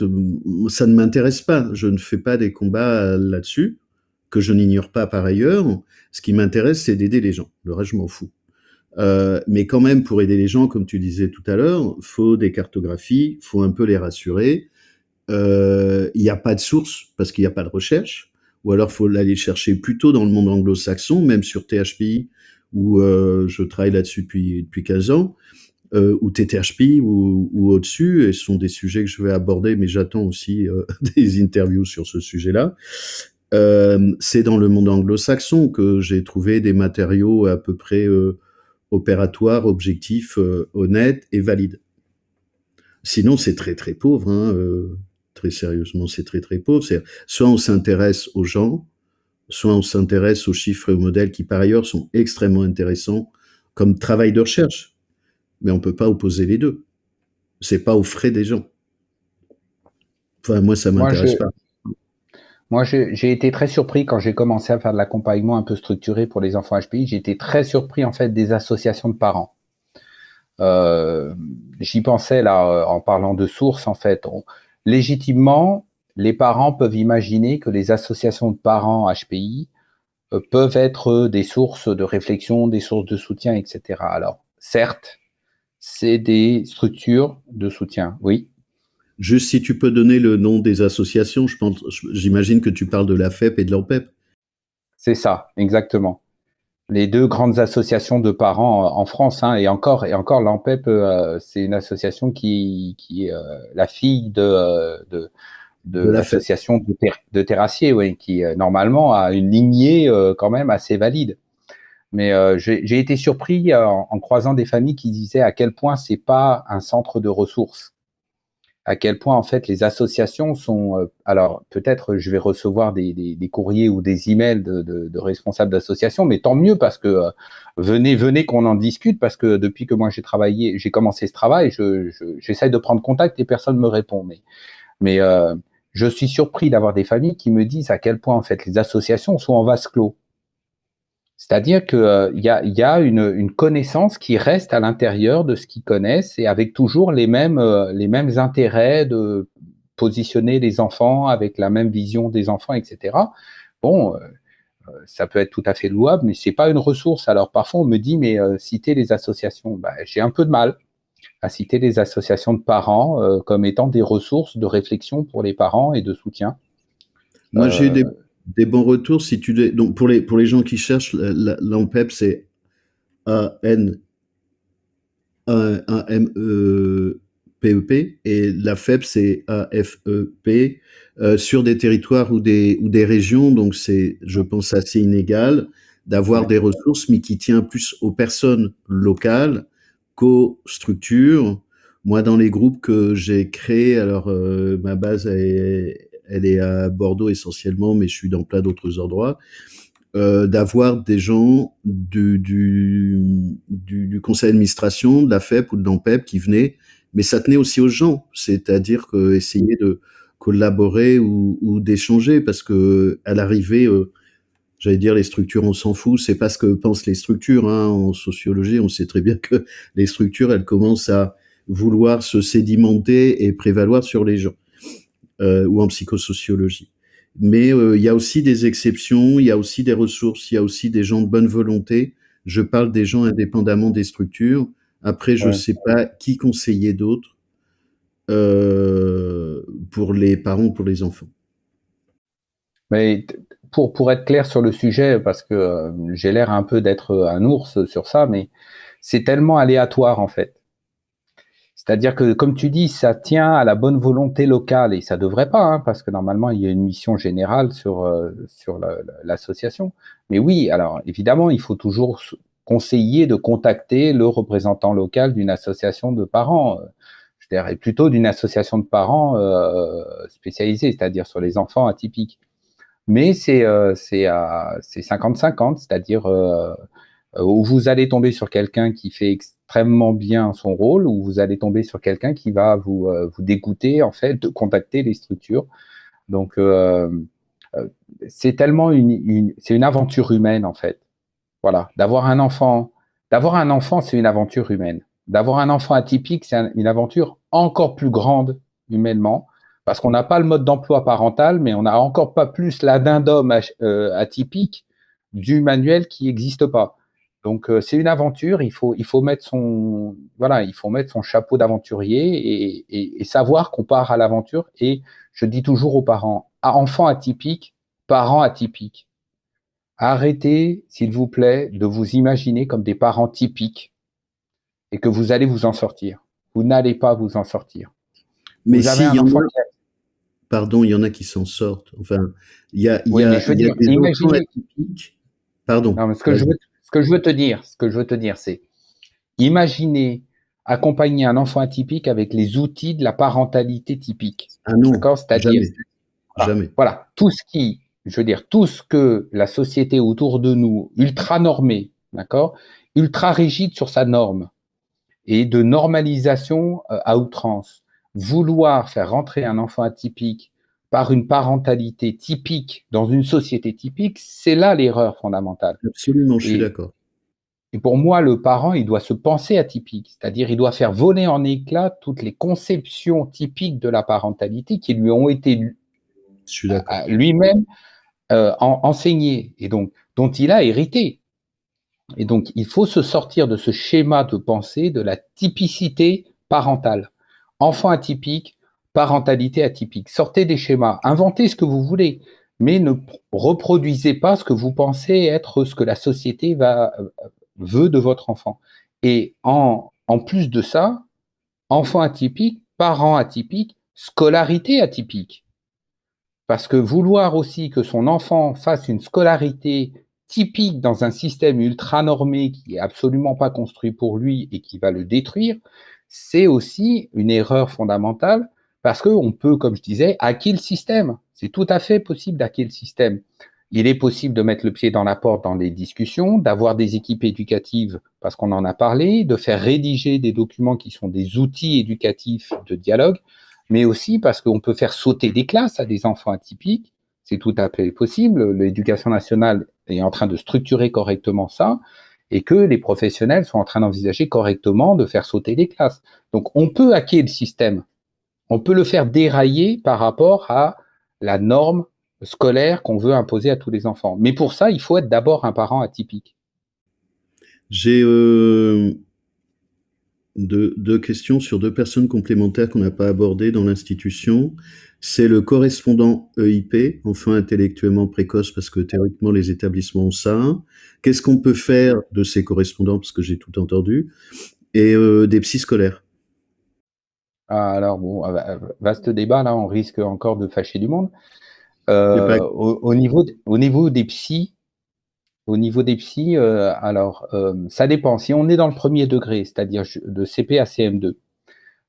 ça ne m'intéresse pas. Je ne fais pas des combats là-dessus, que je n'ignore pas par ailleurs. Ce qui m'intéresse, c'est d'aider les gens. Le reste, je m'en fous. Mais quand même, pour aider les gens, comme tu disais tout à l'heure, faut des cartographies, faut un peu les rassurer. Il n'y a pas de source parce qu'il n'y a pas de recherche, ou alors faut l'aller chercher plutôt dans le monde anglo-saxon, même sur THPI, où je travaille là-dessus depuis 15 ans, ou TTHPI, ou au-dessus, et ce sont des sujets que je vais aborder, mais j'attends aussi des interviews sur ce sujet-là. C'est dans le monde anglo-saxon que j'ai trouvé des matériaux à peu près opératoires, objectifs, honnêtes et valides. Sinon, c'est très très pauvre, hein, très sérieusement, c'est très très pauvre. Soit on s'intéresse aux gens, soit on s'intéresse aux chiffres et aux modèles qui par ailleurs sont extrêmement intéressants comme travail de recherche. Mais on peut pas opposer les deux. C'est pas aux frais des gens. Enfin, moi, ça Moi, m'intéresse je, pas. Moi, j'ai été très surpris quand j'ai commencé à faire de l'accompagnement un peu structuré pour les enfants HPI. J'ai été très surpris en fait des associations de parents. Euh, J'y pensais là en parlant de sources en fait. Légitimement, les parents peuvent imaginer que les associations de parents HPI peuvent être des sources de réflexion, des sources de soutien, etc. Alors, certes, c'est des structures de soutien, oui. Juste si tu peux donner le nom des associations, j'imagine que tu parles de la FEP et de l'ANPEP. C'est ça, exactement. Les deux grandes associations de parents en France, hein, et encore l'ANPEP, c'est une association qui est la fille de De la FEP. l'association de terrassiers, oui, qui normalement a une lignée quand même assez valide. Mais j'ai été surpris en croisant des familles qui disaient à quel point c'est pas un centre de ressources, à quel point en fait les associations sont. Alors peut-être je vais recevoir des courriers ou des emails de responsables d'associations, mais tant mieux parce que venez qu'on en discute parce que depuis que moi j'ai commencé ce travail, j'essaie de prendre contact et personne me répond. Mais je suis surpris d'avoir des familles qui me disent à quel point en fait les associations sont en vase clos. C'est-à-dire qu'il y a une connaissance qui reste à l'intérieur de ce qu'ils connaissent et avec toujours les mêmes intérêts de positionner les enfants avec la même vision des enfants, etc. Bon, ça peut être tout à fait louable, mais c'est pas une ressource. Alors parfois on me dit, mais citer les associations, ben, j'ai un peu de mal à citer les associations de parents comme étant des ressources de réflexion pour les parents et de soutien. Moi, j'ai eu Euh, des bons retours. Donc pour les gens qui cherchent, l'ANPEP, c'est A-N A-M-E-P-E-P, et la FEP, c'est A-F-E-P, sur des territoires ou des régions, donc c'est, je pense, assez inégal d'avoir ouais, des ressources, mais qui tient plus aux personnes locales qu'aux structures. Moi, dans les groupes que j'ai créés, alors ma base, elle est à Bordeaux essentiellement, mais je suis dans plein d'autres endroits, d'avoir des gens du conseil d'administration, de la FEP ou de l'ANPEP qui venaient, mais ça tenait aussi aux gens, c'est-à-dire que essayer de collaborer ou d'échanger, parce que à l'arrivée, j'allais dire les structures, on s'en fout, c'est pas ce que pensent les structures, hein. En sociologie, on sait très bien que les structures, elles commencent à vouloir se sédimenter et prévaloir sur les gens, ou en psychosociologie. Mais il y a aussi des exceptions, il y a aussi des ressources, il y a aussi des gens de bonne volonté. Je parle des gens indépendamment des structures. Après, je ouais. sais pas qui conseiller d'autres pour les parents ou pour les enfants. Mais pour être clair sur le sujet, parce que j'ai l'air un peu d'être un ours sur ça, mais c'est tellement aléatoire en fait. C'est-à-dire que, comme tu dis, ça tient à la bonne volonté locale et ça devrait pas, hein, parce que normalement, il y a une mission générale sur l'association. Mais oui, alors évidemment, il faut toujours conseiller de contacter le représentant local d'une association de parents, je dirais plutôt d'une association de parents spécialisée, c'est-à-dire sur les enfants atypiques. Mais c'est 50-50, c'est-à-dire où vous allez tomber sur quelqu'un qui fait extrêmement bien son rôle, ou vous allez tomber sur quelqu'un qui va vous dégoûter en fait de contacter les structures. Donc euh, c'est tellement c'est une aventure humaine en fait. Voilà, d'avoir un enfant, c'est une aventure humaine. D'avoir un enfant atypique, c'est une aventure encore plus grande humainement, parce qu'on n'a pas le mode d'emploi parental, mais on n'a encore pas plus l'addendum atypique du manuel qui n'existe pas. Donc c'est une aventure, il faut mettre il faut mettre son chapeau d'aventurier et savoir qu'on part à l'aventure. Et je dis toujours aux parents, enfants atypiques, parents atypiques. Arrêtez, s'il vous plaît, de vous imaginer comme des parents typiques et que vous allez vous en sortir. Vous n'allez pas vous en sortir. Mais Vous avez si, il un y en enfant a, qui a... pardon, il y en a qui s'en sortent. Enfin, Oui, mais je veux il y a dire, des enfants imaginez... atypiques. Pardon, Non, mais vas-y. ce que je veux te dire, c'est imaginez accompagner un enfant atypique avec les outils de la parentalité typique. Ah non, D'accord? C'est-à-dire, jamais, jamais. voilà, je veux dire, tout ce que la société autour de nous, ultra normée, d'accord? Ultra rigide sur sa norme, et de normalisation à outrance. Vouloir faire rentrer un enfant atypique par une parentalité typique dans une société typique, c'est là l'erreur fondamentale. Absolument, je suis Et, d'accord. et pour moi, le parent, il doit se penser atypique, c'est-à-dire il doit faire voler en éclats toutes les conceptions typiques de la parentalité qui lui ont été Je suis d'accord. lui-même enseignées et donc dont il a hérité. Et donc, il faut se sortir de ce schéma de pensée de la typicité parentale. Enfant atypique, parentalité atypique. Sortez des schémas, inventez ce que vous voulez, mais ne reproduisez pas ce que vous pensez être ce que la société veut de votre enfant. Et en plus de ça, enfant atypique, parent atypique, scolarité atypique. Parce que vouloir aussi que son enfant fasse une scolarité typique dans un système ultra normé qui est absolument pas construit pour lui et qui va le détruire, c'est aussi une erreur fondamentale parce qu'on peut, comme je disais, hacker le système. C'est tout à fait possible d'hacker le système. Il est possible de mettre le pied dans la porte dans les discussions, d'avoir des équipes éducatives, parce qu'on en a parlé, de faire rédiger des documents qui sont des outils éducatifs de dialogue, mais aussi parce qu'on peut faire sauter des classes à des enfants atypiques. C'est tout à fait possible. L'éducation nationale est en train de structurer correctement ça et que les professionnels sont en train d'envisager correctement de faire sauter des classes. Donc, on peut hacker le système. On peut le faire dérailler par rapport à la norme scolaire qu'on veut imposer à tous les enfants. Mais pour ça, il faut être d'abord un parent atypique. J'ai deux questions sur deux personnes complémentaires qu'on n'a pas abordées dans l'institution. C'est le correspondant EIP, enfant intellectuellement précoce, parce que théoriquement les établissements ont ça. Qu'est-ce qu'on peut faire de ces correspondants, parce que j'ai tout entendu, et des psys scolaires. Alors, bon, vaste débat, là, on risque encore de fâcher du monde. C'est pas... Au niveau des psys, alors, ça dépend. Si on est dans le premier degré, c'est-à-dire de CP à CM2,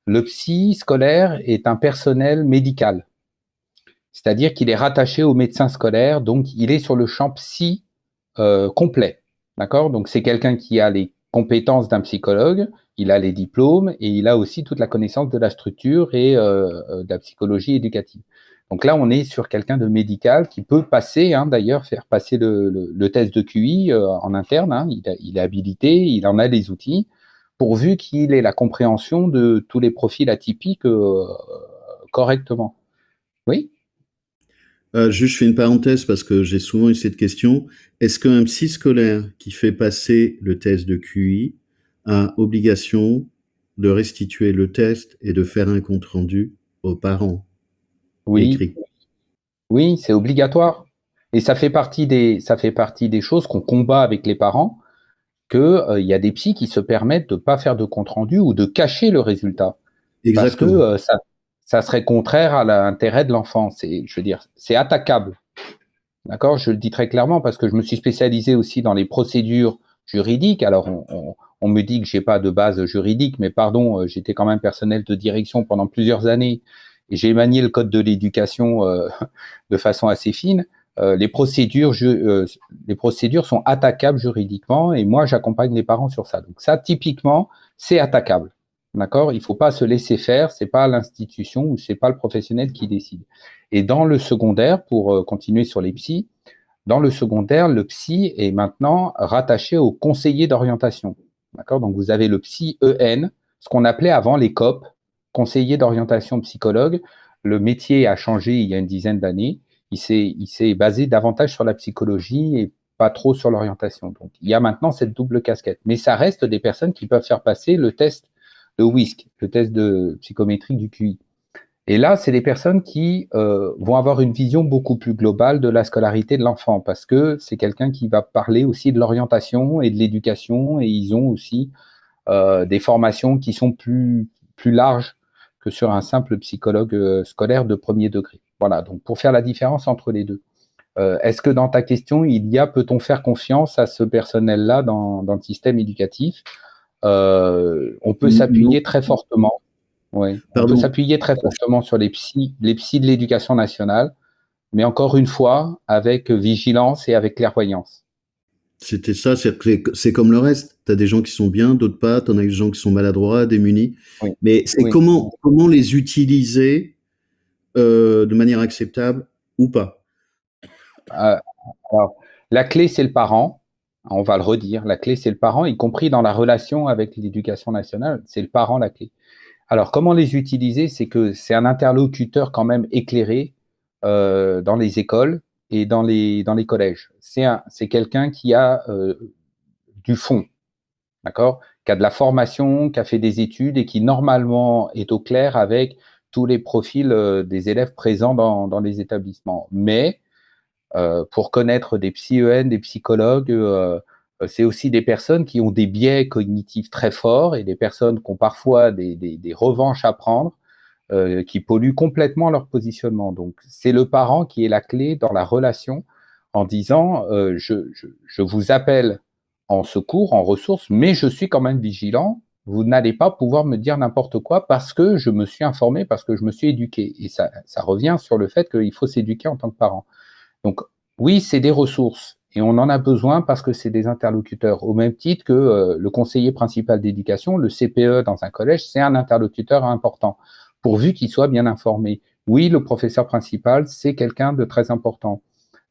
le psy scolaire est un personnel médical, c'est-à-dire qu'il est rattaché au médecin scolaire, donc il est sur le champ psy complet. D'accord? Donc c'est quelqu'un qui a les compétences d'un psychologue, il a les diplômes et il a aussi toute la connaissance de la structure et de la psychologie éducative. Donc là, on est sur quelqu'un de médical qui peut passer, hein, d'ailleurs, faire passer le test de QI en interne. Hein, il est habilité, il en a les outils, pourvu qu'il ait la compréhension de tous les profils atypiques correctement. Oui? Juste, je fais une parenthèse parce que j'ai souvent eu cette question. Est-ce qu'un psy scolaire qui fait passer le test de QI a obligation de restituer le test et de faire un compte-rendu aux parents Oui, écrit? oui, c'est obligatoire. Et ça fait partie des choses qu'on combat avec les parents, que, y a des psys qui se permettent de pas faire de compte rendu ou de cacher le résultat. parce que Exactement. ça serait contraire à l'intérêt de l'enfant. Je veux dire, c'est attaquable. D'accord? Je le dis très clairement parce que je me suis spécialisé aussi dans les procédures juridiques. Alors, on me dit que j'ai pas de base juridique, mais pardon, j'étais quand même personnel de direction pendant plusieurs années et j'ai manié le code de l'éducation de façon assez fine. Les procédures sont attaquables juridiquement et moi, j'accompagne les parents sur ça. Donc ça, typiquement, c'est attaquable. D'accord? Il faut pas se laisser faire. C'est pas l'institution ou c'est pas le professionnel qui décide. Et dans le secondaire, pour continuer sur les psys, dans le secondaire, le psy est maintenant rattaché au conseiller d'orientation. D'accord? Donc vous avez le psy EN, ce qu'on appelait avant les COP, conseiller d'orientation psychologue. Le métier a changé il y a une dizaine d'années. Il s'est basé davantage sur la psychologie et pas trop sur l'orientation. Donc il y a maintenant cette double casquette. Mais ça reste des personnes qui peuvent faire passer le test de WISC, le test de psychométrie du QI. Et là, c'est des personnes qui vont avoir une vision beaucoup plus globale de la scolarité de l'enfant, parce que c'est quelqu'un qui va parler aussi de l'orientation et de l'éducation, et ils ont aussi des formations qui sont plus larges que sur un simple psychologue scolaire de premier degré. Voilà, donc pour faire la différence entre les deux. Est-ce que dans ta question, peut-on faire confiance à ce personnel-là dans le système éducatif? On peut Non, s'appuyer très fortement. Oui, on peut pardon. s'appuyer très fortement sur les psys de l'éducation nationale, mais encore une fois, avec vigilance et avec clairvoyance. C'était ça, c'est comme le reste. Tu as des gens qui sont bien, d'autres pas, tu en as des gens qui sont maladroits, démunis. Oui, Mais c'est oui. comment les utiliser de manière acceptable ou pas. Euh, alors, la clé, c'est le parent. On va le redire. La clé, c'est le parent, y compris dans la relation avec l'éducation nationale. C'est le parent la clé. Alors, comment les utiliser? C'est que c'est un interlocuteur quand même éclairé dans les écoles et dans les collèges. C'est quelqu'un qui a du fond. D'accord? Qui a de la formation, qui a fait des études et qui normalement est au clair avec tous les profils des élèves présents dans les établissements. Mais pour connaître des psy-EN, des psychologues, c'est aussi des personnes qui ont des biais cognitifs très forts et des personnes qui ont parfois des revanches à prendre, qui polluent complètement leur positionnement. Donc, c'est le parent qui est la clé dans la relation en disant je vous appelle en secours, en ressources, mais je suis quand même vigilant. Vous n'allez pas pouvoir me dire n'importe quoi parce que je me suis informé, parce que je me suis éduqué. Et ça revient sur le fait qu'il faut s'éduquer en tant que parent. Donc, oui, c'est des ressources et on en a besoin parce que c'est des interlocuteurs. Au même titre que le conseiller principal d'éducation, le CPE dans un collège, c'est un interlocuteur important, pourvu qu'il soit bien informé. Oui, le professeur principal, c'est quelqu'un de très important,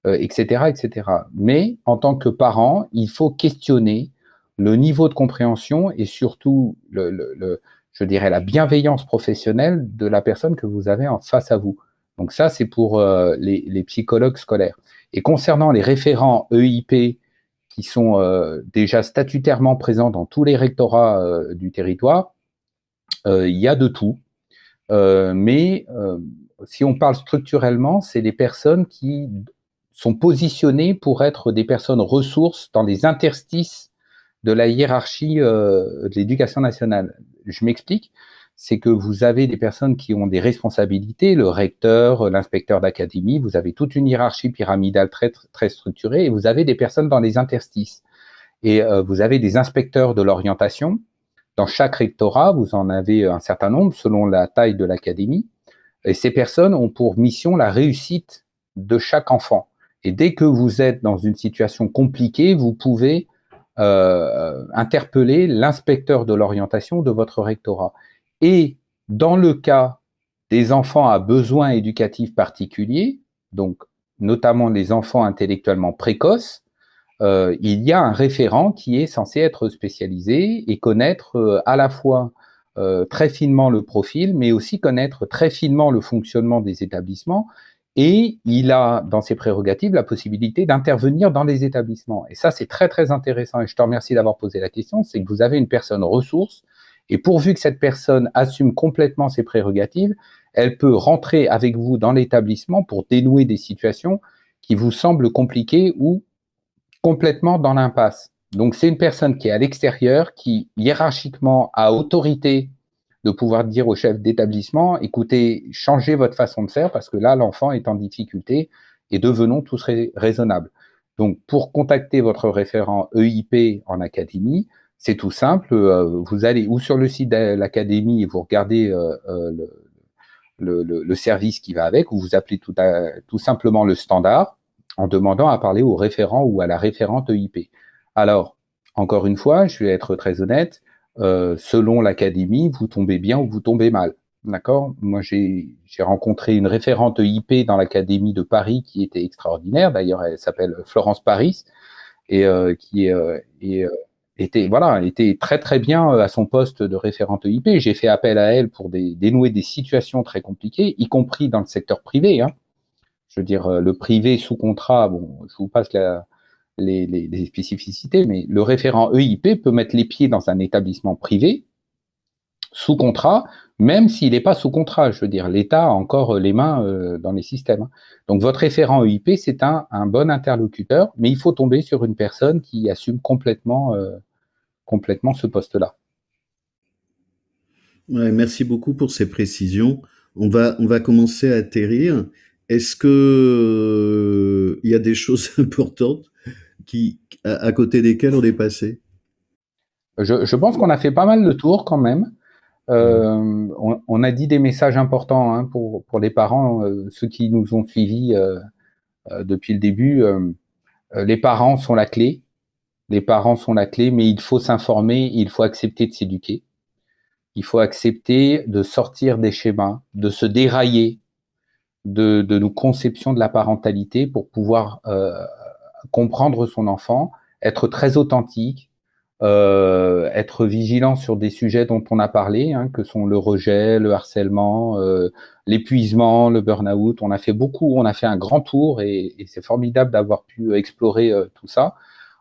etc., etc. Mais en tant que parent, il faut questionner le niveau de compréhension et surtout, je dirais, la bienveillance professionnelle de la personne que vous avez en face à vous. Donc ça, c'est pour les psychologues scolaires. Et concernant les référents EIP qui sont déjà statutairement présents dans tous les rectorats du territoire, il y a de tout. Mais si on parle structurellement, c'est des personnes qui sont positionnées pour être des personnes ressources dans les interstices de la hiérarchie de l'éducation nationale. Je m'explique, c'est que vous avez des personnes qui ont des responsabilités, le recteur, l'inspecteur d'académie, vous avez toute une hiérarchie pyramidale très structurée, et vous avez des personnes dans les interstices. Et vous avez des inspecteurs de l'orientation. Dans chaque rectorat, vous en avez un certain nombre selon la taille de l'académie. Et ces personnes ont pour mission la réussite de chaque enfant. Et dès que vous êtes dans une situation compliquée, vous pouvez interpeller l'inspecteur de l'orientation de votre rectorat. Et dans le cas des enfants à besoins éducatifs particuliers, donc notamment les enfants intellectuellement précoces, il y a un référent qui est censé être spécialisé et connaître à la fois très finement le profil, mais aussi connaître très finement le fonctionnement des établissements. Et il a, dans ses prérogatives, la possibilité d'intervenir dans les établissements. Et ça, c'est très, très intéressant. Et je te remercie d'avoir posé la question. C'est que vous avez une personne ressource. Et pourvu que cette personne assume complètement ses prérogatives, elle peut rentrer avec vous dans l'établissement pour dénouer des situations qui vous semblent compliquées ou complètement dans l'impasse. Donc, c'est une personne qui est à l'extérieur, qui hiérarchiquement a autorité de pouvoir dire au chef d'établissement, écoutez, changez votre façon de faire parce que là, l'enfant est en difficulté et devenons tous raisonnables. Donc, pour contacter votre référent EIP en académie, c'est tout simple. Vous allez ou sur le site de l'académie et vous regardez le service qui va avec, ou vous appelez tout simplement le standard en demandant à parler au référent ou à la référente EIP. Alors, encore une fois, je vais être très honnête, selon l'académie, vous tombez bien ou vous tombez mal. D'accord? Moi, j'ai rencontré une référente EIP dans l'académie de Paris qui était extraordinaire. D'ailleurs, elle s'appelle Florence Paris et était très très bien à son poste de référente EIP. J'ai fait appel à elle pour dénouer des situations très compliquées, y compris dans le secteur privé. Hein. Je veux dire, le privé sous contrat, bon, je vous passe les spécificités, mais le référent EIP peut mettre les pieds dans un établissement privé sous contrat, même s'il n'est pas sous contrat. Je veux dire, l'État a encore les mains dans les systèmes. Donc, votre référent EIP, c'est un bon interlocuteur, mais il faut tomber sur une personne qui assume complètement ce poste-là. Ouais, merci beaucoup pour ces précisions. On va commencer à atterrir. Est-ce que il y a des choses importantes à côté desquelles on est passé? Je pense qu'on a fait pas mal le tour quand même. On a dit des messages importants hein, pour les parents, ceux qui nous ont suivis depuis le début. Les parents sont la clé. Les parents sont la clé, mais il faut s'informer, il faut accepter de s'éduquer. Il faut accepter de sortir des schémas, de se dérailler de nos conceptions de la parentalité pour pouvoir comprendre son enfant, être très authentique, être vigilant sur des sujets dont on a parlé, hein, que sont le rejet, le harcèlement, l'épuisement, le burn-out. On a fait un grand tour et c'est formidable d'avoir pu explorer tout ça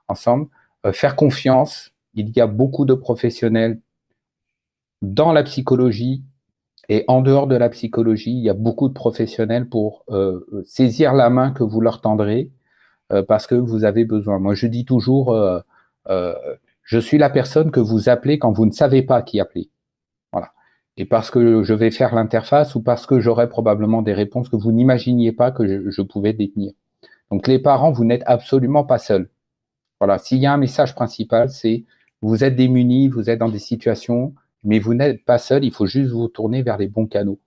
ensemble. Faire confiance. Il y a beaucoup de professionnels dans la psychologie et en dehors de la psychologie. Il y a beaucoup de professionnels pour saisir la main que vous leur tendrez parce que vous avez besoin. Moi, je dis toujours, je suis la personne que vous appelez quand vous ne savez pas qui appeler. Voilà. Et parce que je vais faire l'interface ou parce que j'aurai probablement des réponses que vous n'imaginiez pas que je pouvais détenir. Donc, les parents, vous n'êtes absolument pas seuls. Voilà. S'il y a un message principal, c'est vous êtes démunis, vous êtes dans des situations, mais vous n'êtes pas seuls. Il faut juste vous tourner vers les bons canaux.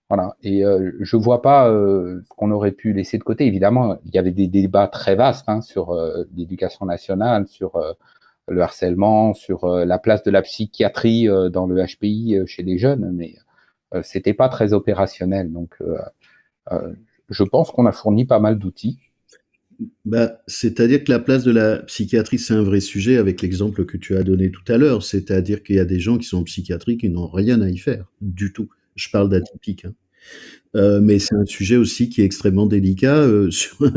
Voilà. Et je vois pas ce qu'on aurait pu laisser de côté. Évidemment, il y avait des débats très vastes hein, sur l'éducation nationale, sur le harcèlement, sur la place de la psychiatrie dans le HPI chez les jeunes, mais c'était pas très opérationnel. Donc, je pense qu'on a fourni pas mal d'outils. Bah, c'est-à-dire que la place de la psychiatrie, c'est un vrai sujet avec l'exemple que tu as donné tout à l'heure. C'est-à-dire qu'il y a des gens qui sont en psychiatrie qui n'ont rien à y faire du tout. Je parle d'atypique. Hein. Mais c'est un sujet aussi qui est extrêmement délicat sur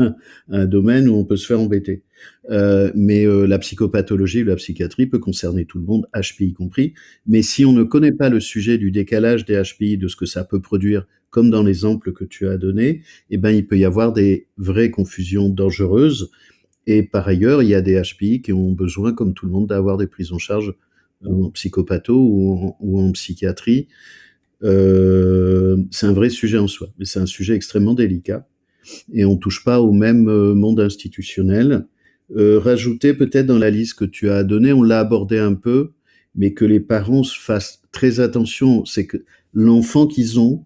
un domaine où on peut se faire embêter. Mais la psychopathologie ou la psychiatrie peut concerner tout le monde, HPI compris. Mais si on ne connaît pas le sujet du décalage des HPI, de ce que ça peut produire, comme dans l'exemple que tu as donné, eh ben il peut y avoir des vraies confusions dangereuses. Et par ailleurs, il y a des HPI qui ont besoin, comme tout le monde, d'avoir des prises en charge en psychopatho ou en psychiatrie. C'est un vrai sujet en soi, mais c'est un sujet extrêmement délicat et on touche pas au même monde institutionnel. Rajouter peut-être dans la liste que tu as donnée, on l'a abordé un peu, mais que les parents fassent très attention, c'est que l'enfant qu'ils ont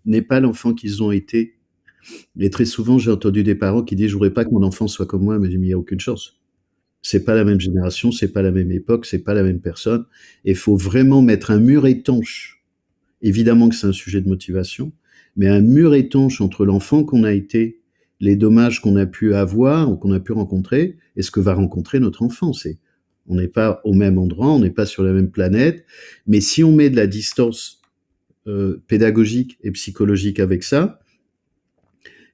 n'est pas l'enfant qu'ils ont été. Et très souvent, j'ai entendu des parents qui disent, je voudrais pas que mon enfant soit comme moi, mais il n'y a aucune chance. C'est pas la même génération, c'est pas la même époque, c'est pas la même personne. Et il faut vraiment mettre un mur étanche. Évidemment que c'est un sujet de motivation, mais un mur étanche entre l'enfant qu'on a été, les dommages qu'on a pu avoir ou qu'on a pu rencontrer, et ce que va rencontrer notre enfant. On n'est pas au même endroit, on n'est pas sur la même planète, mais si on met de la distance pédagogique et psychologique avec ça,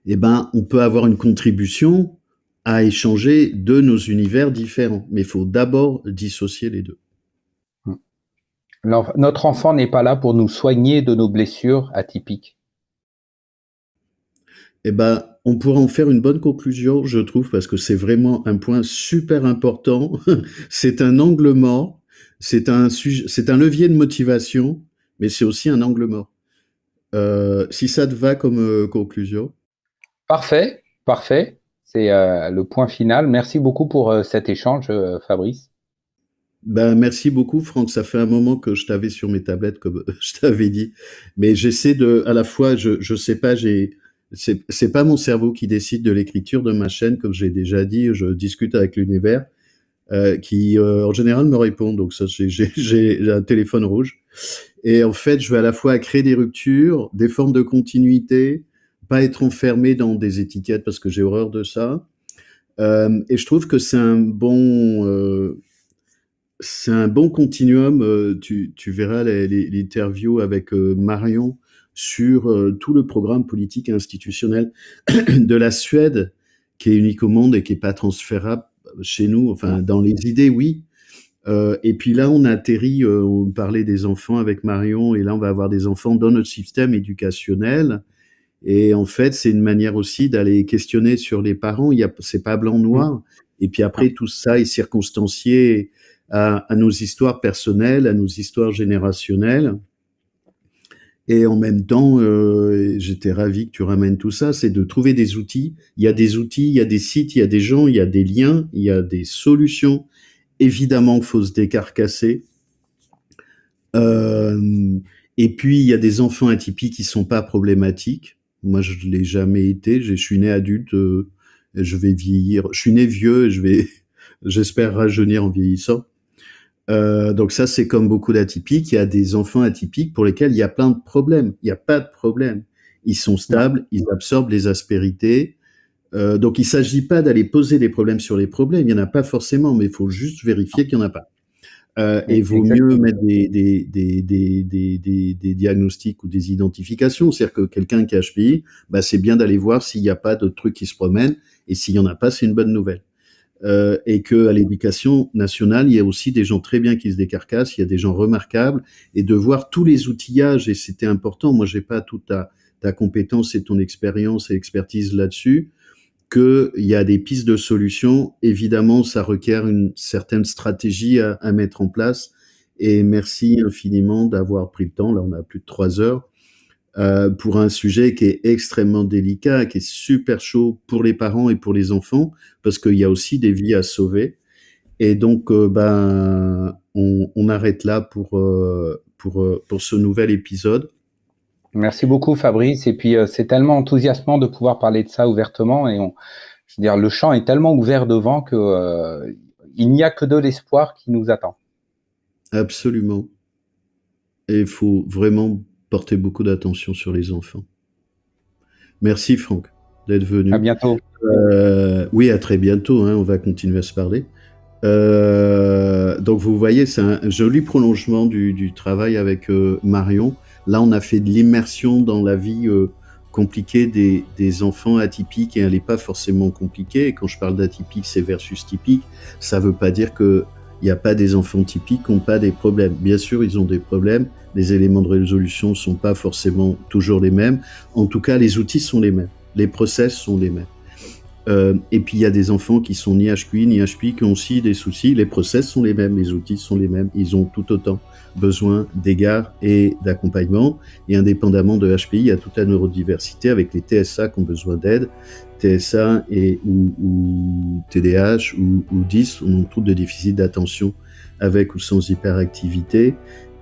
eh ben, on peut avoir une contribution à échanger de nos univers différents. Mais il faut d'abord dissocier les deux. Notre enfant n'est pas là pour nous soigner de nos blessures atypiques. Eh ben, on pourra en faire une bonne conclusion, je trouve, parce que c'est vraiment un point super important. C'est un angle mort, c'est un levier de motivation, mais c'est aussi un angle mort. Si ça te va comme conclusion. Parfait, parfait. C'est le point final. Merci beaucoup pour cet échange, Fabrice. Ben, merci beaucoup, Franck. Ça fait un moment que je t'avais sur mes tablettes, comme je t'avais dit. Mais j'essaie de, à la fois, je sais pas, c'est pas mon cerveau qui décide de l'écriture de ma chaîne, comme j'ai déjà dit. Je discute avec l'univers, qui, en général, me répond. Donc ça, j'ai un téléphone rouge. Et en fait, je vais à la fois créer des ruptures, des formes de continuité, pas être enfermé dans des étiquettes parce que j'ai horreur de ça. Et je trouve que c'est un bon continuum. Tu verras l'interview avec Marion sur tout le programme politique et institutionnel de la Suède, qui est unique au monde et qui est pas transférable chez nous. Enfin, dans les idées, oui. Et puis là, on atterrit, on parlait des enfants avec Marion, et là, on va avoir des enfants dans notre système éducationnel. Et en fait, c'est une manière aussi d'aller questionner sur les parents. C'est pas blanc-noir. Et puis après, tout ça est circonstancié à nos histoires personnelles, à nos histoires générationnelles. Et en même temps, j'étais ravi que tu ramènes tout ça, c'est de trouver des outils. Il y a des outils, il y a des sites, il y a des gens, il y a des liens, il y a des solutions. Évidemment qu'il faut se décarcasser. Et puis, il y a des enfants atypiques qui sont pas problématiques. Moi, je l'ai jamais été. Je suis né adulte, je vais vieillir. Je suis né vieux et j'espère rajeunir en vieillissant. Donc ça, c'est comme beaucoup d'atypiques. Il y a des enfants atypiques pour lesquels il y a plein de problèmes. Il n'y a pas de problème. Ils sont stables, ils absorbent les aspérités. Donc il s'agit pas d'aller poser des problèmes sur les problèmes. Il y en a pas forcément, mais il faut juste vérifier qu'il y en a pas. Et il vaut mieux mettre des diagnostics ou des identifications. C'est-à-dire que quelqu'un qui a HPI, bah, c'est bien d'aller voir s'il n'y a pas d'autres trucs qui se promènent. Et s'il y en a pas, c'est une bonne nouvelle. Et que à l'éducation nationale, il y a aussi des gens très bien qui se décarcassent, il y a des gens remarquables, et de voir tous les outillages, et c'était important, moi j'ai pas toute ta compétence et ton expérience et expertise là-dessus, qu'il y a des pistes de solutions. Évidemment, ça requiert une certaine stratégie à mettre en place, et merci infiniment d'avoir pris le temps, là on a plus de 3 heures, pour un sujet qui est extrêmement délicat, qui est super chaud pour les parents et pour les enfants, parce qu'il y a aussi des vies à sauver. Et donc, on arrête là pour ce nouvel épisode. Merci beaucoup, Fabrice. Et puis, c'est tellement enthousiasmant de pouvoir parler de ça ouvertement. Et je veux dire, le champ est tellement ouvert devant que il n'y a que de l'espoir qui nous attend. Absolument. Et il faut vraiment porter beaucoup d'attention sur les enfants. Merci, Franck, d'être venu. À bientôt. Oui, à très bientôt. Hein, on va continuer à se parler. Donc, vous voyez, c'est un joli prolongement du travail avec Marion. Là, on a fait de l'immersion dans la vie compliquée des enfants atypiques, et elle n'est pas forcément compliquée. Et quand je parle d'atypique, c'est versus typique. Ça ne veut pas dire qu'il n'y a pas des enfants typiques qui n'ont pas des problèmes. Bien sûr, ils ont des problèmes. Les éléments de résolution ne sont pas forcément toujours les mêmes. En tout cas, les outils sont les mêmes. Les process sont les mêmes. Et puis il y a des enfants qui sont ni HQI ni HPI qui ont aussi des soucis. Les process sont les mêmes, les outils sont les mêmes. Ils ont tout autant besoin d'égard et d'accompagnement. Et indépendamment de HPI, il y a toute la neurodiversité avec les TSA qui ont besoin d'aide. TSA ou TDAH ou 10, on trouble de déficit d'attention avec ou sans hyperactivité.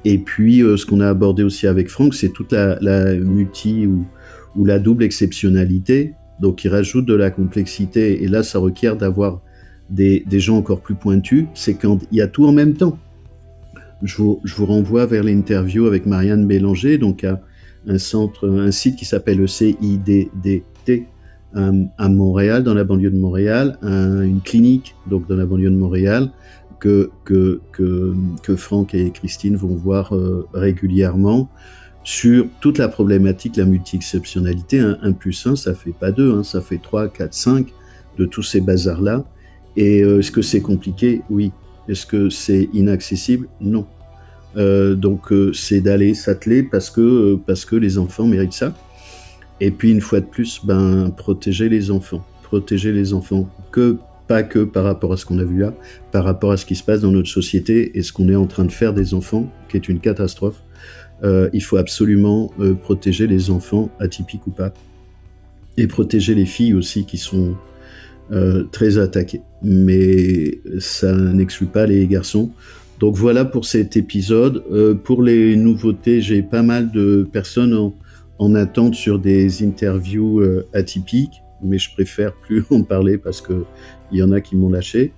Et puis ce qu'on a abordé aussi avec Franck, c'est toute la multi ou la double exceptionnalité. Donc, il rajoute de la complexité, et là, ça requiert d'avoir des gens encore plus pointus. C'est quand il y a tout en même temps. Je vous renvoie vers l'interview avec Marianne Bélanger, donc à un site qui s'appelle le CIDDT à Montréal, dans la banlieue de Montréal, une clinique donc dans la banlieue de Montréal que Franck et Christine vont voir régulièrement, sur toute la problématique, la multi-exceptionnalité. 1 plus 1, ça fait pas 2, hein, ça fait 3, 4, 5, de tous ces bazars-là. Et est-ce que c'est compliqué? Oui. Est-ce que c'est inaccessible? Non. Donc c'est d'aller s'atteler parce que les enfants méritent ça. Et puis une fois de plus, protéger les enfants. Protéger les enfants. Que pas que par rapport à ce qu'on a vu là, par rapport à ce qui se passe dans notre société et ce qu'on est en train de faire des enfants, qui est une catastrophe. Il faut absolument protéger les enfants, atypiques ou pas, et protéger les filles aussi qui sont très attaquées. Mais ça n'exclut pas les garçons. Donc voilà pour cet épisode. Pour les nouveautés, j'ai pas mal de personnes en attente sur des interviews atypiques, mais je préfère plus en parler parce que il y en a qui m'ont lâché.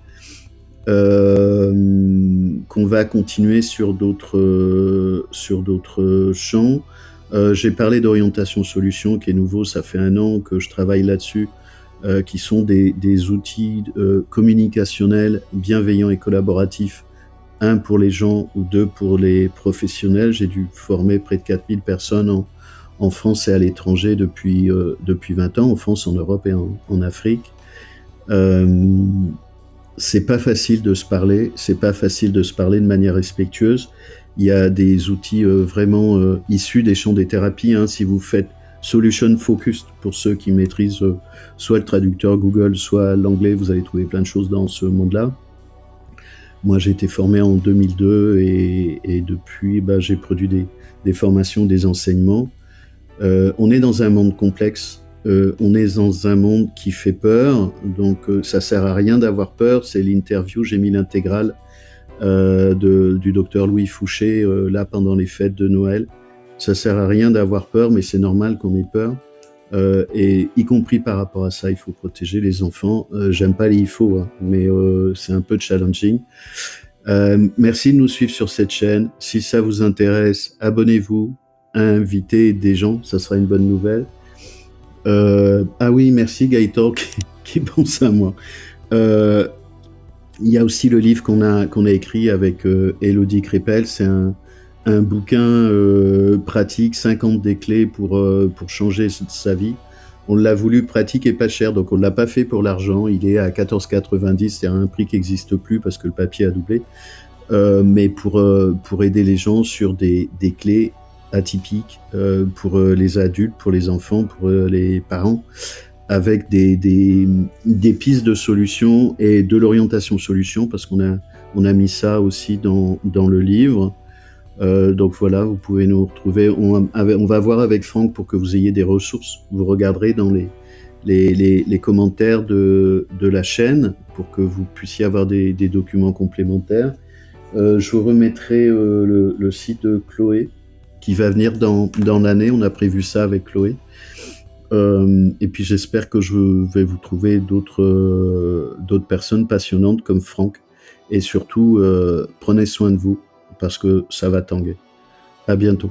Qu'on va continuer sur d'autres champs. J'ai parlé d'orientation solution qui est nouveau, ça fait 1 an que je travaille là-dessus, qui sont des outils communicationnels bienveillants et collaboratifs, 1 pour les gens ou 2 pour les professionnels. J'ai dû former près de 4000 personnes en France et à l'étranger depuis 20 ans, en France, en Europe et en Afrique. C'est pas facile de se parler, c'est pas facile de se parler de manière respectueuse. Il y a des outils vraiment issus des champs des thérapies. Si vous faites Solution Focused, pour ceux qui maîtrisent soit le traducteur Google, soit l'anglais, vous allez trouver plein de choses dans ce monde-là. Moi, j'ai été formé en 2002 et depuis, j'ai produit des formations, des enseignements. On est dans un monde complexe. On est dans un monde qui fait peur, donc ça sert à rien d'avoir peur. C'est l'interview, j'ai mis l'intégrale du docteur Louis Fouché là pendant les fêtes de Noël. Ça sert à rien d'avoir peur, mais c'est normal qu'on ait peur. Et y compris par rapport à ça, il faut protéger les enfants. J'aime pas les il faut, mais c'est un peu challenging. Merci de nous suivre sur cette chaîne. Si ça vous intéresse, abonnez-vous, invitez des gens, ça sera une bonne nouvelle. Ah oui, merci Gaëtan qui pense à moi. Il y a aussi le livre qu'on a écrit avec Élodie Crépel. C'est un bouquin pratique, 50 des clés pour changer sa vie. On l'a voulu pratique et pas cher, donc on ne l'a pas fait pour l'argent. Il est à 14,90, c'est un prix qui n'existe plus parce que le papier a doublé. Mais pour aider les gens sur des clés atypiques pour les adultes, pour les enfants, pour les parents, avec des pistes de solutions et de l'orientation solution, parce qu'on a mis ça aussi dans le livre. Donc voilà, vous pouvez nous retrouver. On va voir avec Franck pour que vous ayez des ressources. Vous regarderez dans les commentaires de la chaîne pour que vous puissiez avoir des documents complémentaires. Je vous remettrai le site de Chloé qui va venir dans l'année. On a prévu ça avec Chloé. Et puis j'espère que je vais vous trouver d'autres personnes passionnantes comme Franck. Et surtout, prenez soin de vous parce que ça va tanguer. À bientôt.